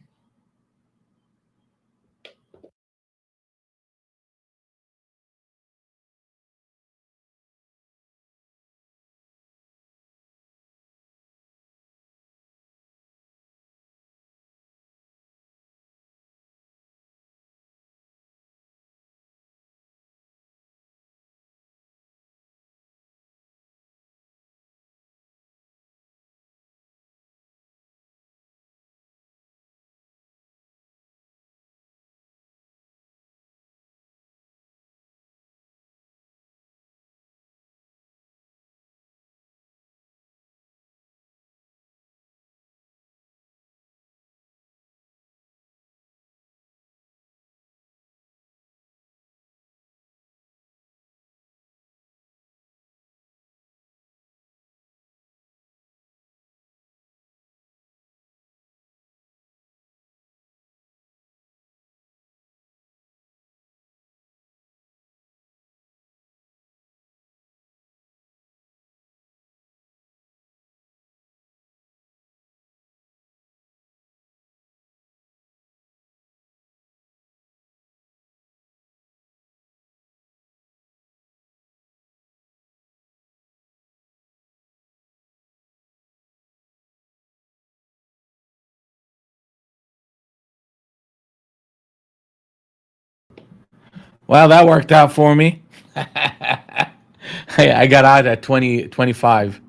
Well, that worked out for me. I got out at 2025.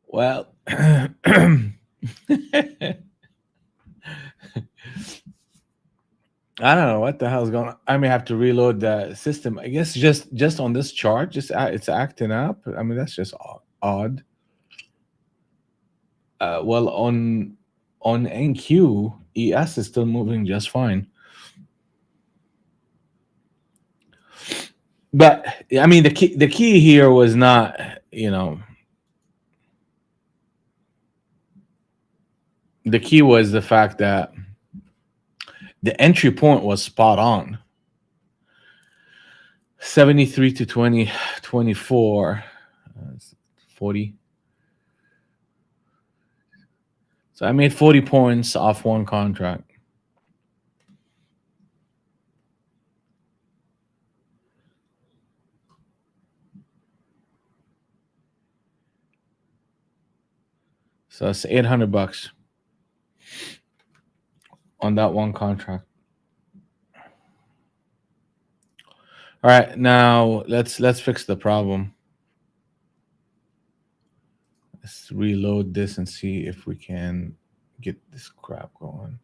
Well, I don't know what the hell's going on. I may have to reload the system. I guess just on this chart, it's acting up. I mean, that's just odd. Well, on NQ, ES is still moving just fine. But I mean, the key here was not, the key was the fact that the entry point was spot on. 73 to 2024, 40. So I made 40 points off one contract. So that's $800 on that one contract. All right, now let's fix the problem. Let's reload this and see if we can get this crap going.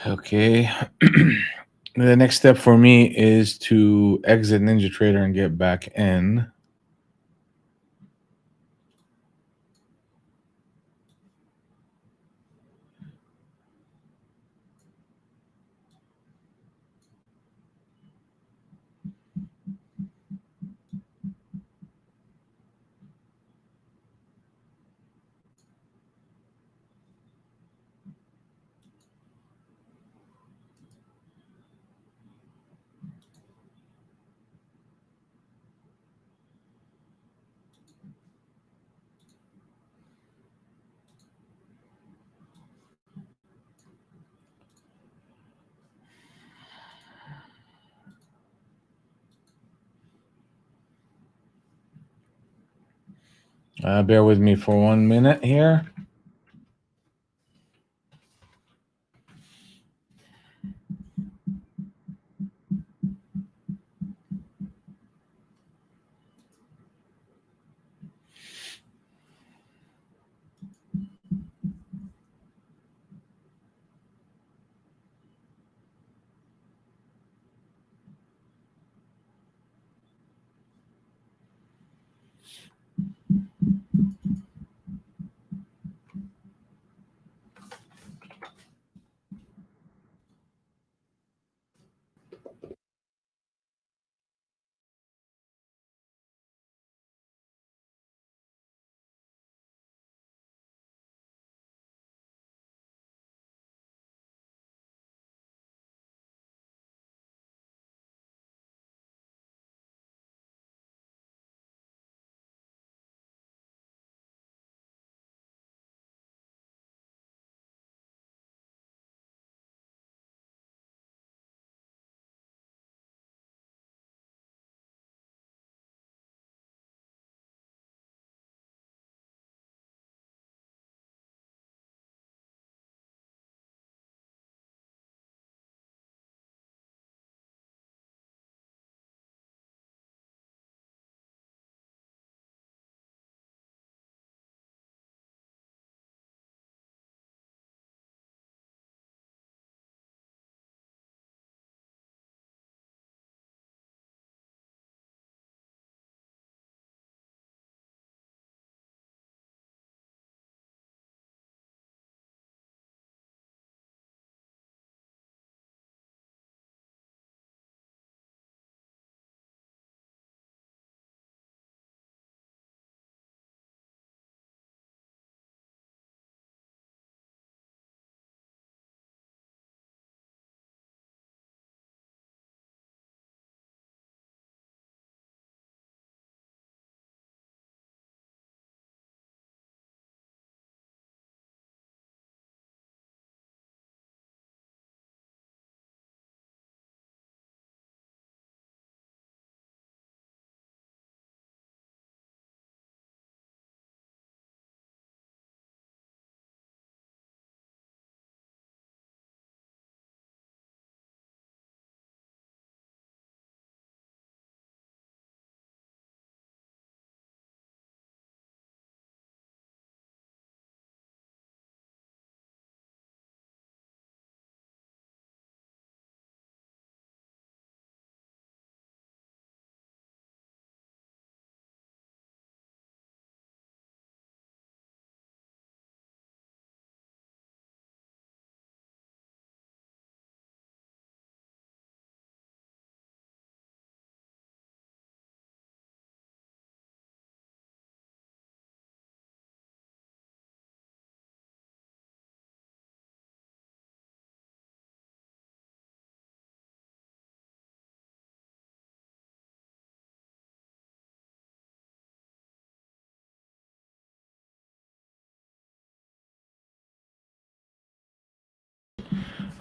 Okay. The next step for me is to exit NinjaTrader and get back in. Bear with me for 1 minute here.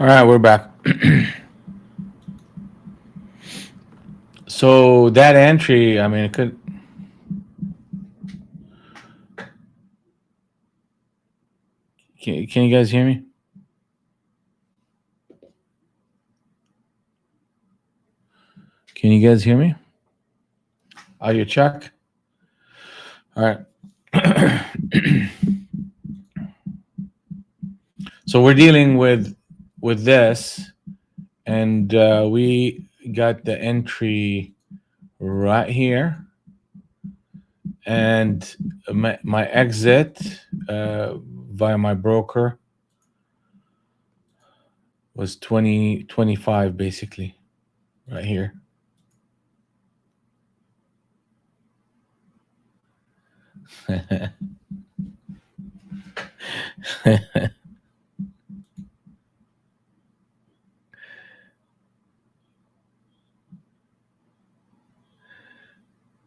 All right, we're back. So that entry, I mean, it could. Can you guys hear me? Can you guys hear me? Audio check. All right. So we're dealing with this, and we got the entry right here, and my exit via my broker was 2025 basically right here.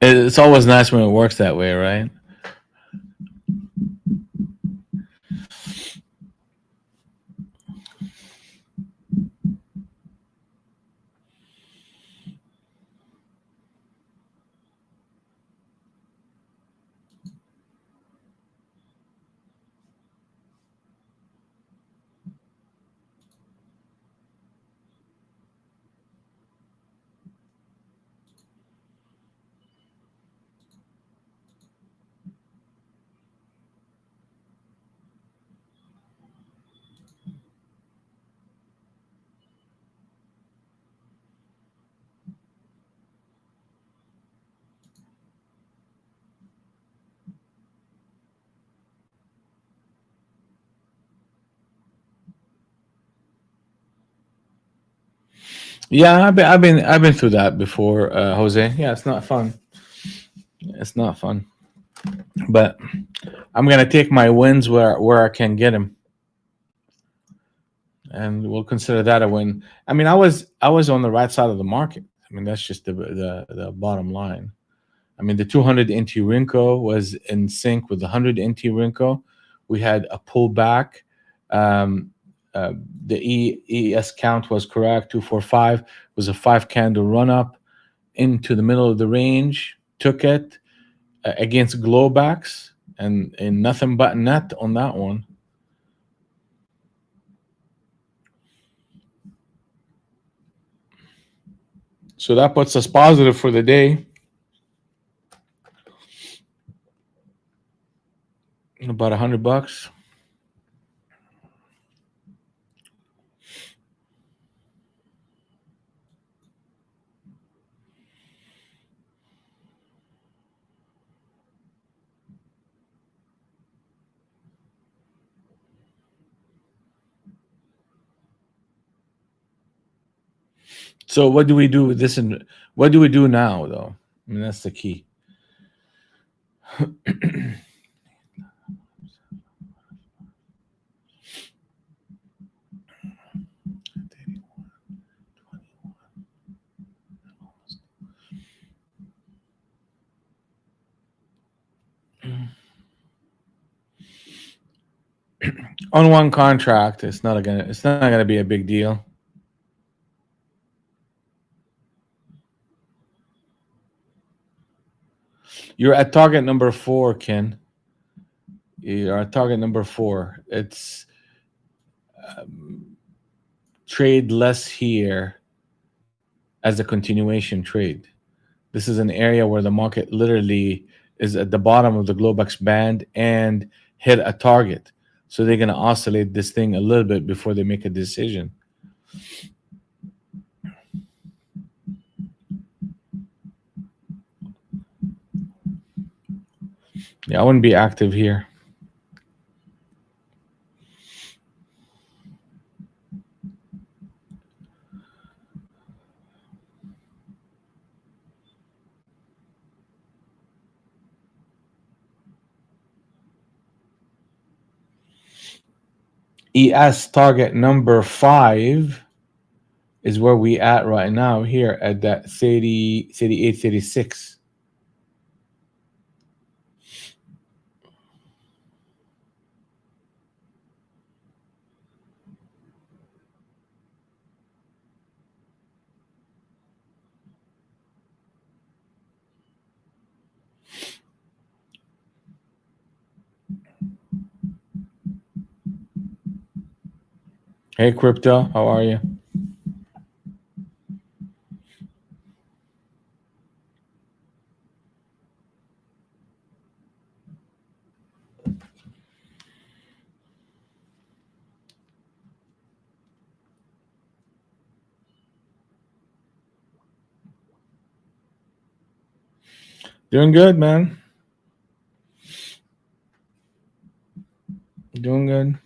It's always nice when it works that way, right? Yeah, I've been through that before, Jose. Yeah, it's not fun. It's not fun. But I'm gonna take my wins where I can get them, and we'll consider that a win. I mean, I was on the right side of the market. I mean, that's just the bottom line. I mean, the 200 NT Rinko was in sync with the 100 NT Rinko. We had a pullback. Um, the ES count was correct. 245 was a 5 candle run up into the middle of the range. Took it against Globax and nothing but net on that one. So that puts us positive for the day. About $100. So what do we do with this? And what do we do now, though? I mean, that's the key. On one contract, it's not gonna be a big deal. You're at target number 4, Ken. You're at target number 4. It's trade less here as a continuation trade. This is an area where the market literally is at the bottom of the Globex band and hit a target. So they're going to oscillate this thing a little bit before they make a decision. Yeah, I wouldn't be active here. ES target number 5 is where we at right now here at that 30, 38, 36. Hey, crypto, how are you? Doing good, man. Doing good.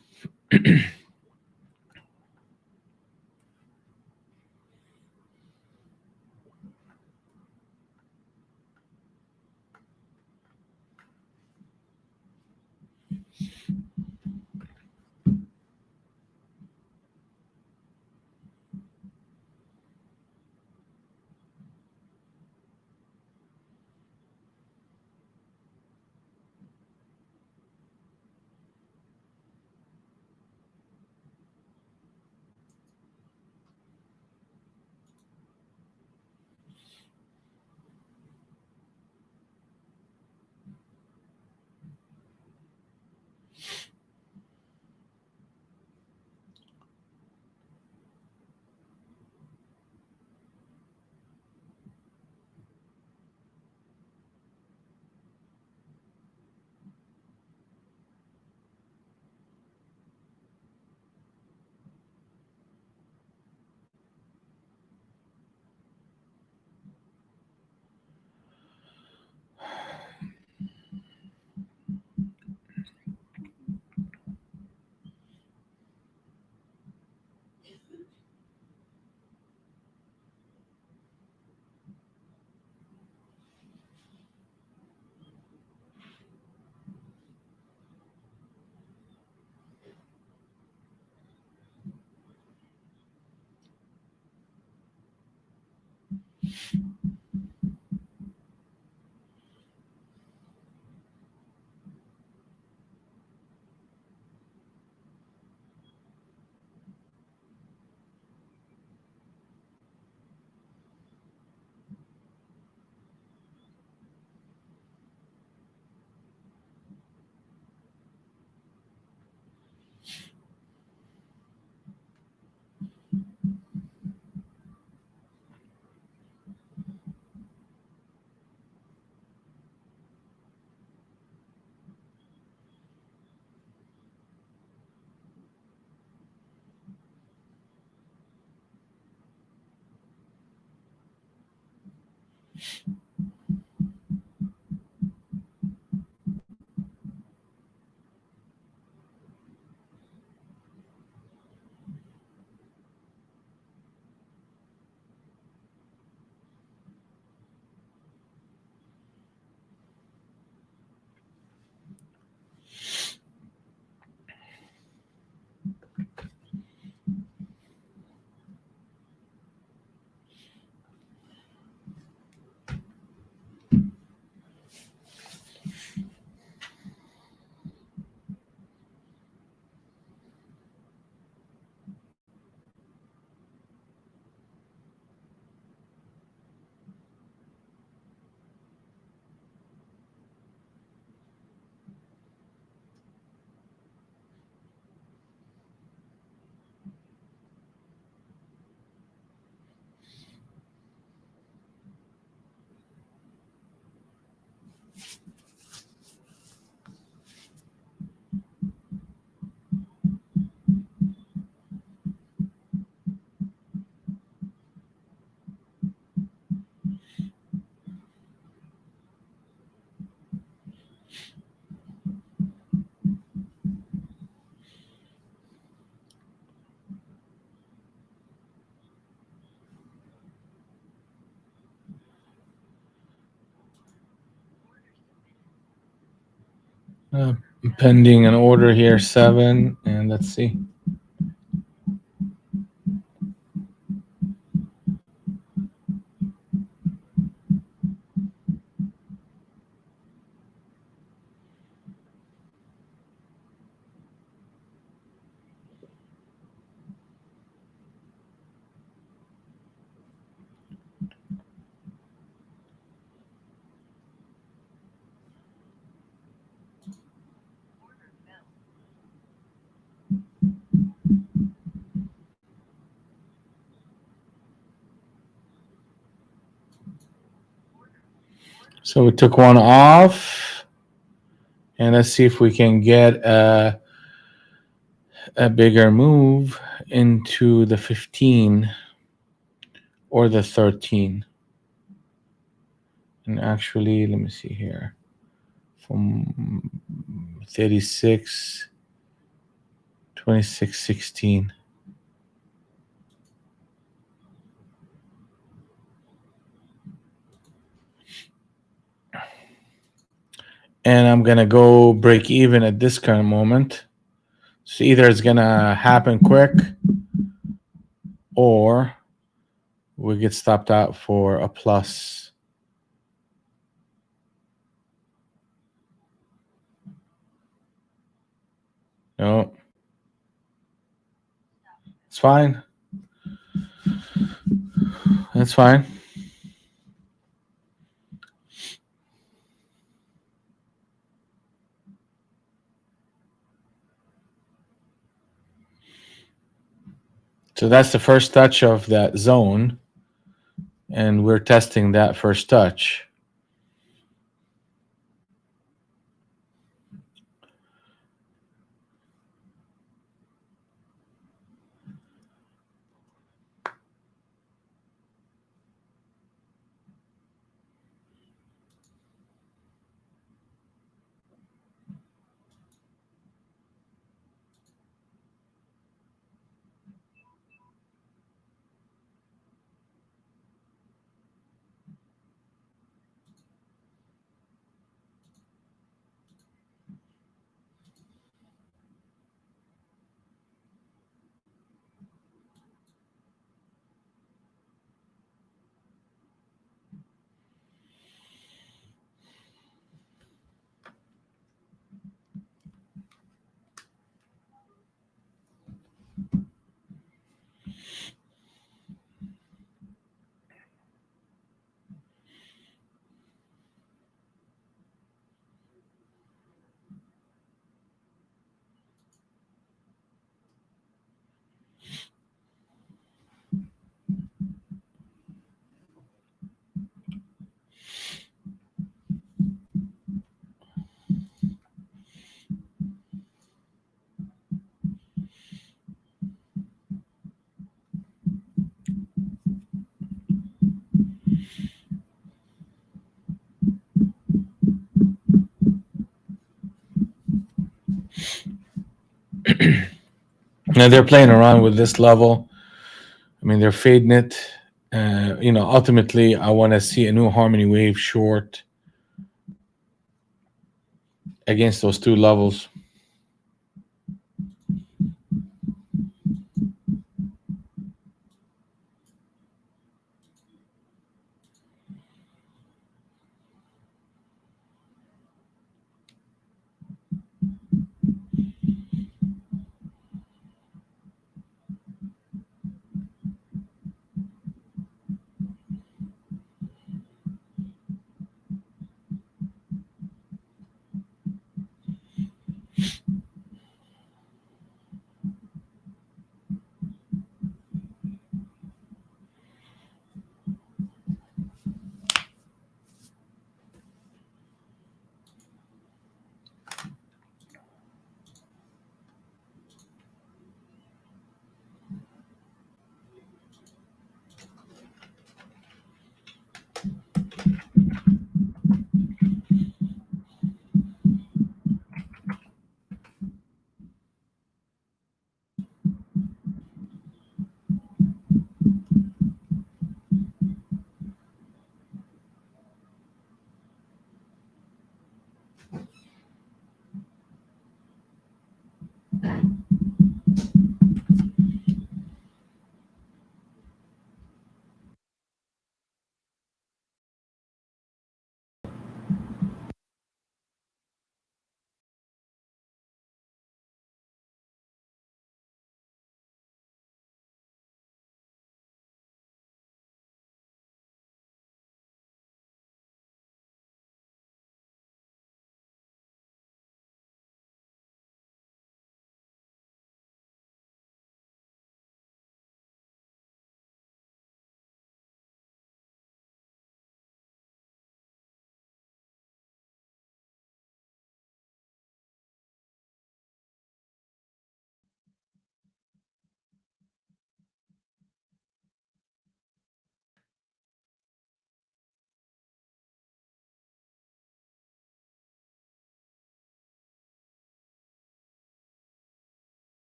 Pending an order here, 7, and let's see. So we took one off, and let's see if we can get a bigger move into the 15 or the 13. And actually, let me see here. From 36, 26, 16. And I'm going to go break even at this current moment. So either it's going to happen quick or we get stopped out for a plus. No. It's fine. That's fine. So that's the first touch of that zone. And we're testing that first touch. Now they're playing around with this level. I mean, they're fading it. Ultimately, I want to see a new harmony wave short against those two levels.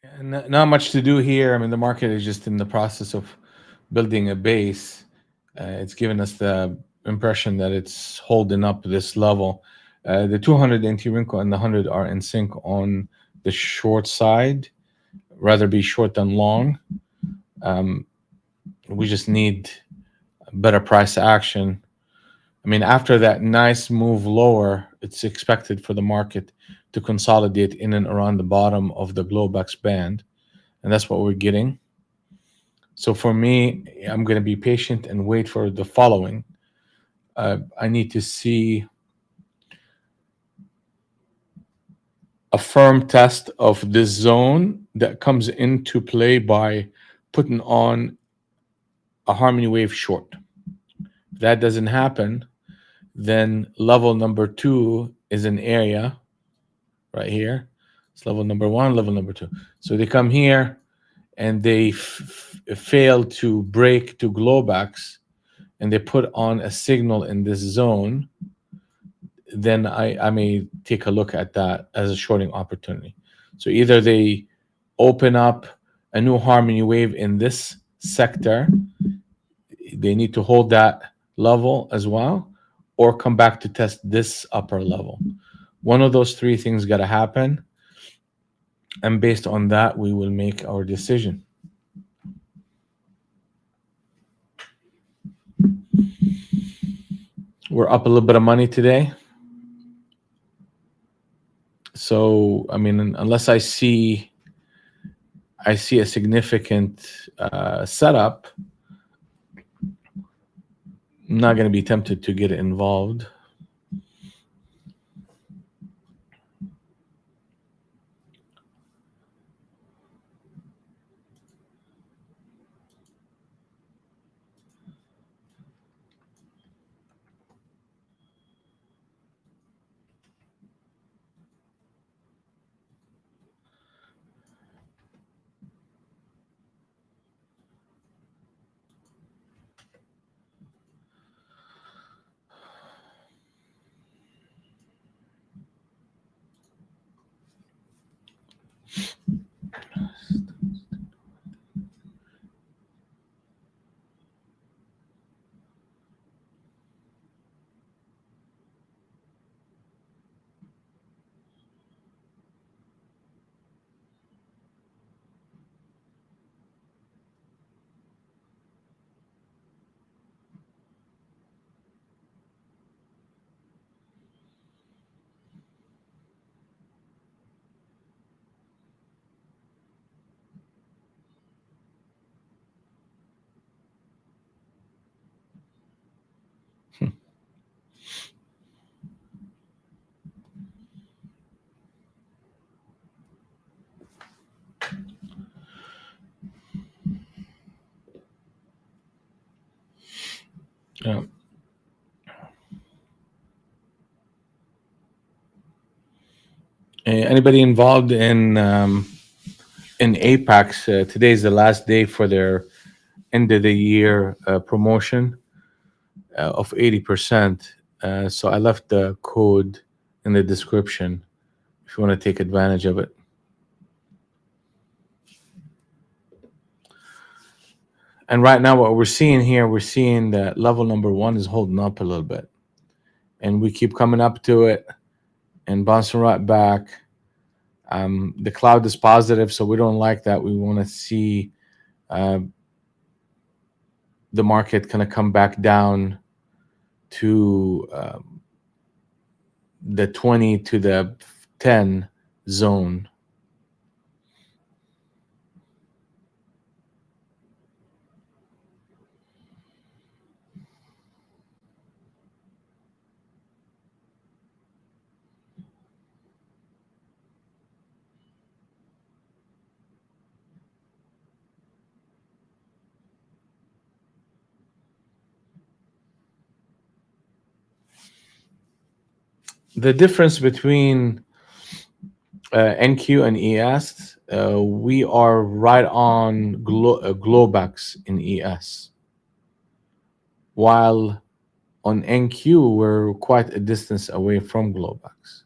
Not much to do here. I mean, the market is just in the process of building a base. It's given us the impression that it's holding up this level. The 200 anti-wrinkle and the 100 are in sync on the short side, rather be short than long. We just need better price action. I mean, after that nice move lower, it's expected for the market to consolidate in and around the bottom of the Globex band. And that's what we're getting. So for me, I'm going to be patient and wait for the following. I need to see a firm test of this zone that comes into play by putting on a harmony wave short. If that doesn't happen, then level number 2 is an area right here. It's level number 1, level number 2. So they come here and they fail to break to Globex, and they put on a signal in this zone, then I may take a look at that as a shorting opportunity. So either they open up a new harmony wave in this sector, they need to hold that level as well, or come back to test this upper level. One of those three things got to happen, and based on that, we will make our decision. We're up a little bit of money today. So, I mean, unless I see a significant setup, I'm not going to be tempted to get involved. Yeah. Anybody involved in Apex? Today is the last day for their end of the year promotion of 80%. So I left the code in the description if you want to take advantage of it. And right now, what we're seeing here, we're seeing that level number 1 is holding up a little bit, and we keep coming up to it and bouncing right back. The cloud is positive, so we don't like that. We want to see the market kind of come back down to the 20 to the 10 zone. The difference between NQ and ES, we are right on Globex in ES, while on NQ we're quite a distance away from Globex.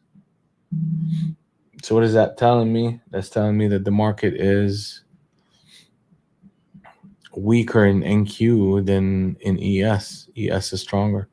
So what is that telling me? That's telling me that the market is weaker in NQ than in ES. ES is stronger.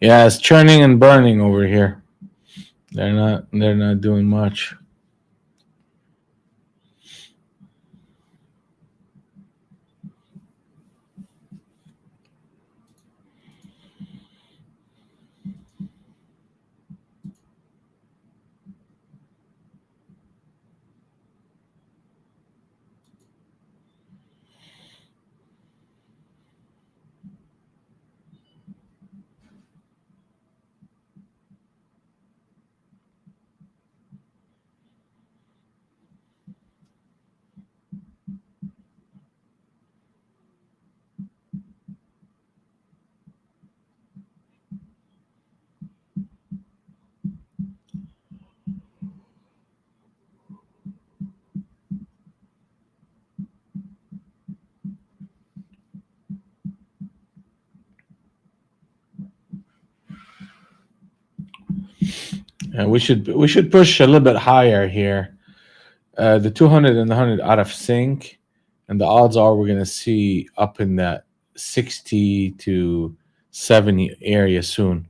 Yeah, it's churning and burning over here. They're not doing much. And we should push a little bit higher here. The 200 and the 100 out of sync, and the odds are we're going to see up in that 60 to 70 area soon.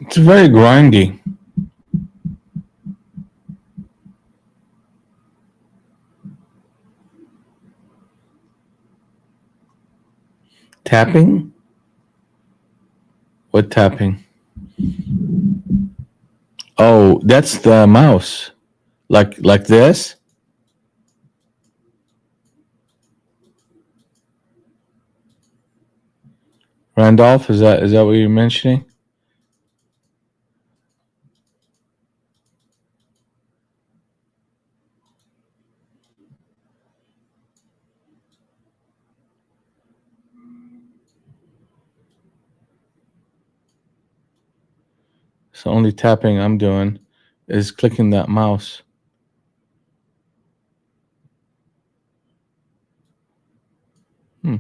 It's very grindy. Tapping? What tapping? Oh, that's the mouse. Like this? Randolph, is that what you're mentioning? So only tapping I'm doing is clicking that mouse. Hmm,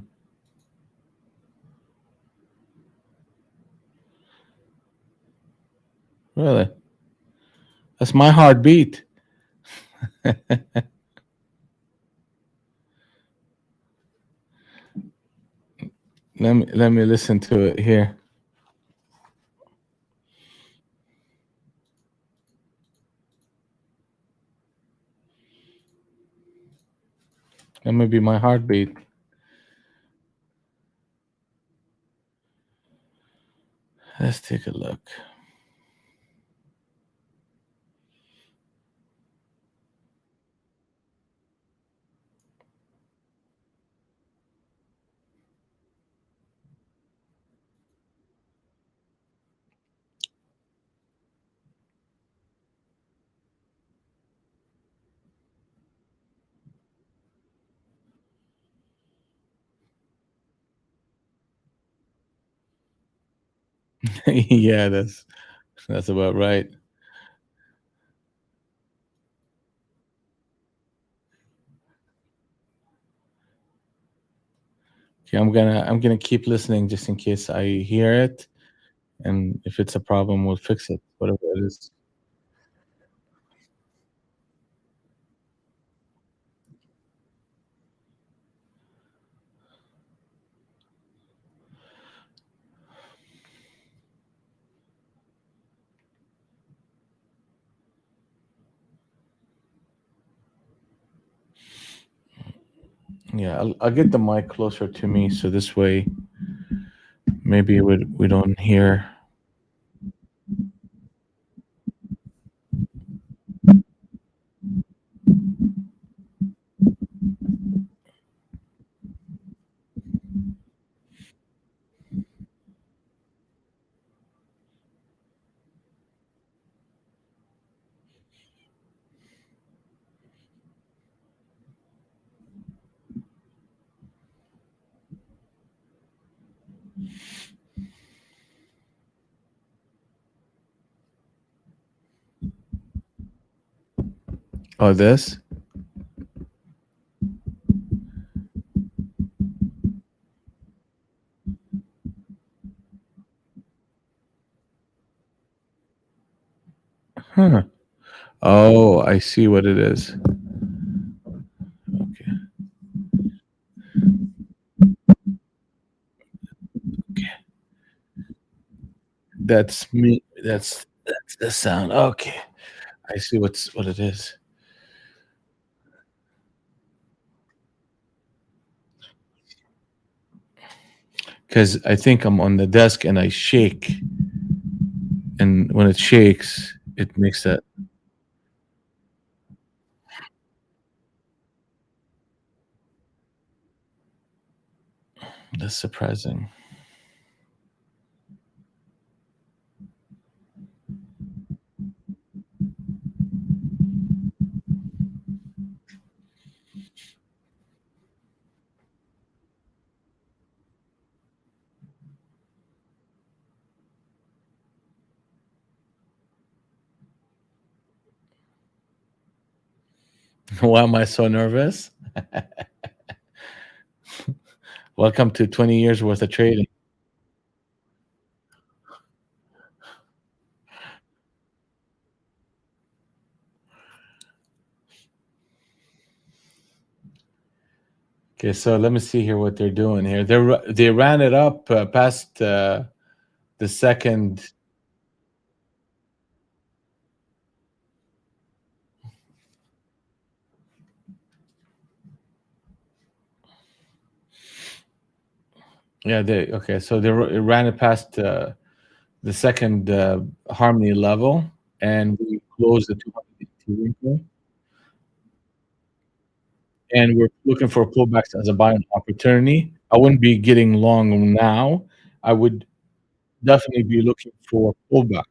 really? That's my heartbeat. Let me listen to it here. That may be my heartbeat. Let's take a look. Yeah, that's about right. Okay, I'm gonna keep listening just in case I hear it, and if it's a problem, we'll fix it. Whatever it is. Yeah, I'll get the mic closer to me so this way maybe we don't hear. Oh, this? Huh. Oh, I see what it is. Okay. Okay. That's me. That's the sound. Okay. I see what it is. Because I think I'm on the desk and I shake, and when it shakes, it makes that. That's surprising. Why am I so nervous? Welcome to 20 years worth of trading. Okay, so let me see here what they're doing here. They ran it up past the second. Yeah, okay. So it ran it past the second harmony level, and we closed the 200 window, and we're looking for pullbacks as a buying opportunity. I wouldn't be getting long now. I would definitely be looking for pullback.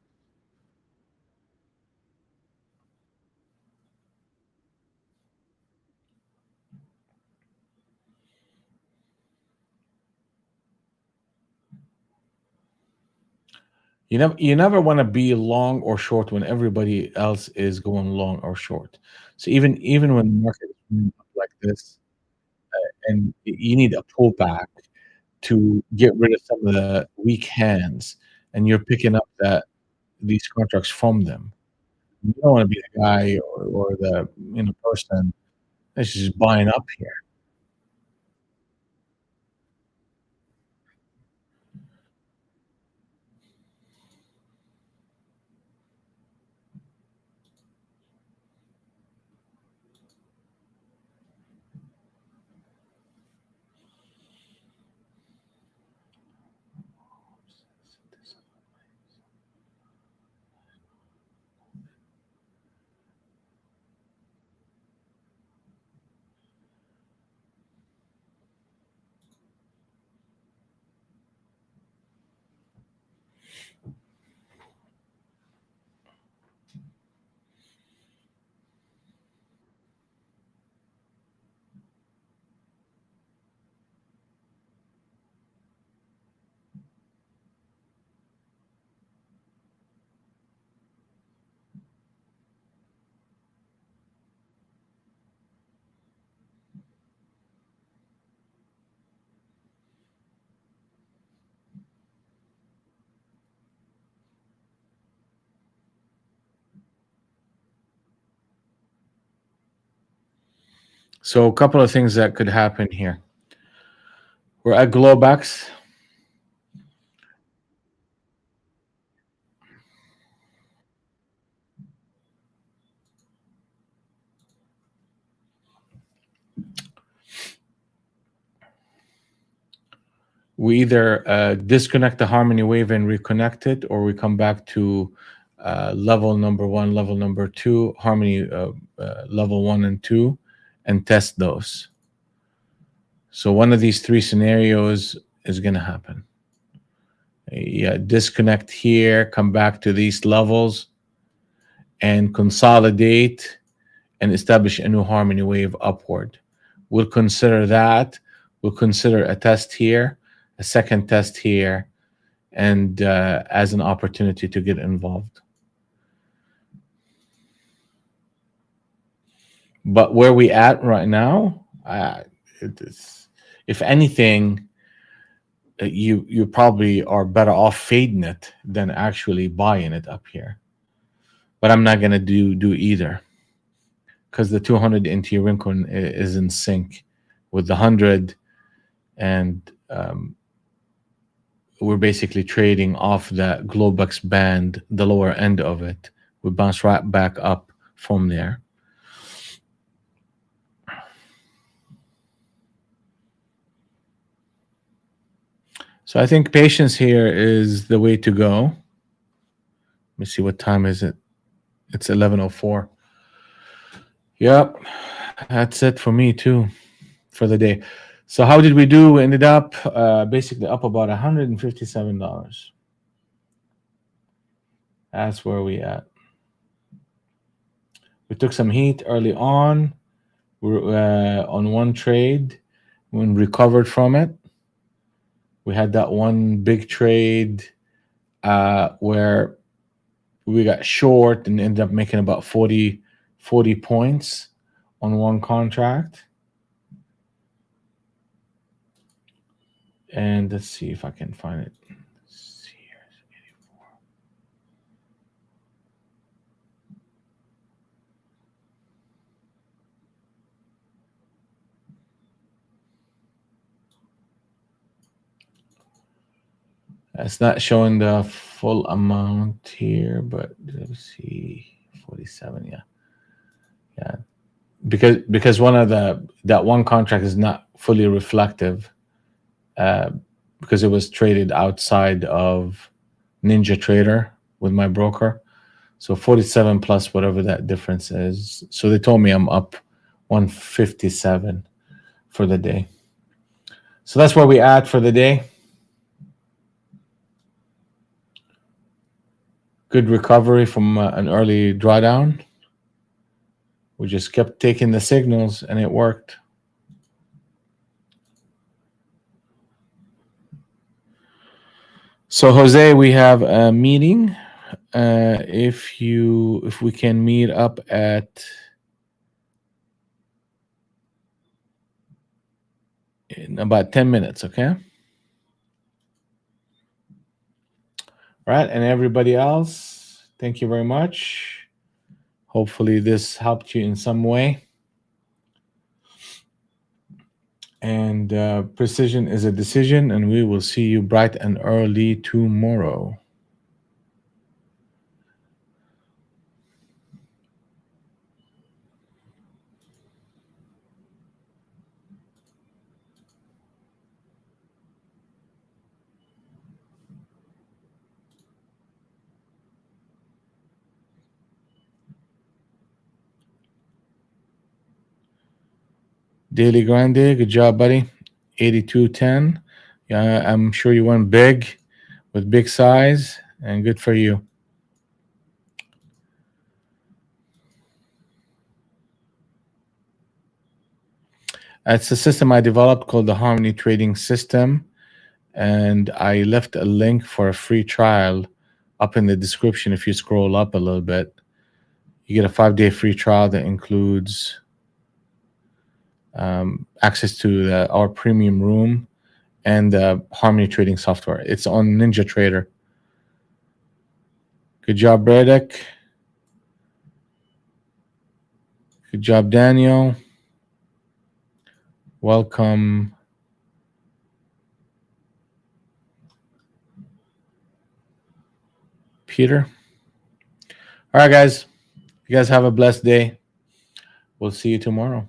You never want to be long or short when everybody else is going long or short. So even when the market is moving up like this, and you need a pullback to get rid of some of the weak hands, and you're picking up that these contracts from them. You don't want to be the guy or the person that's just buying up here. So a couple of things that could happen here. We're at Globex. We either disconnect the harmony wave and reconnect it, or we come back to level number one, level number two, harmony level one and two, and test those. So one of these three scenarios is going to happen. Yeah, disconnect here, come back to these levels, and consolidate and establish a new harmony wave upward. We'll consider that. We'll consider a test here, a second test here, and as an opportunity to get involved. But where we at right now, it is, if anything, you probably are better off fading it than actually buying it up here. But I'm not gonna do either, because the 200 into Rincon is in sync with the 100, and we're basically trading off that Globex band, the lower end of it. We bounce right back up from there. So I think patience here is the way to go. Let me see, what time is it? It's 11:04. Yep, that's it for me too for the day. So how did we do? We ended up basically up about $157. That's where we at. We took some heat early on. We're on one trade. When recovered from it, we had that one big trade where we got short and ended up making about 40 points on one contract. And let's see if I can find it. It's not showing the full amount here, but let's see, 47. Yeah, yeah. Because one of that one contract is not fully reflective. because it was traded outside of Ninja Trader with my broker. So 47 plus whatever that difference is. So they told me I'm up 157 for the day. So that's where we at for the day. Good recovery from an early drawdown. We just kept taking the signals and it worked. So Jose, we have a meeting. If we can meet up at in about 10 minutes, okay? All right, and everybody else, thank you very much. Hopefully this helped you in some way. And precision is a decision, and we will see you bright and early tomorrow. Daily Grande, good job, buddy. 82.10. Yeah, I'm sure you went big with big size, and good for you. It's a system I developed called the Harmony Trading System, and I left a link for a free trial up in the description. If you scroll up a little bit, you get a 5-day free trial that includes access to our premium room and Harmony Trading software. It's on Ninja Trader. Good job, Braddock. Good job, Daniel. Welcome. Peter. All right, guys. You guys have a blessed day. We'll see you tomorrow.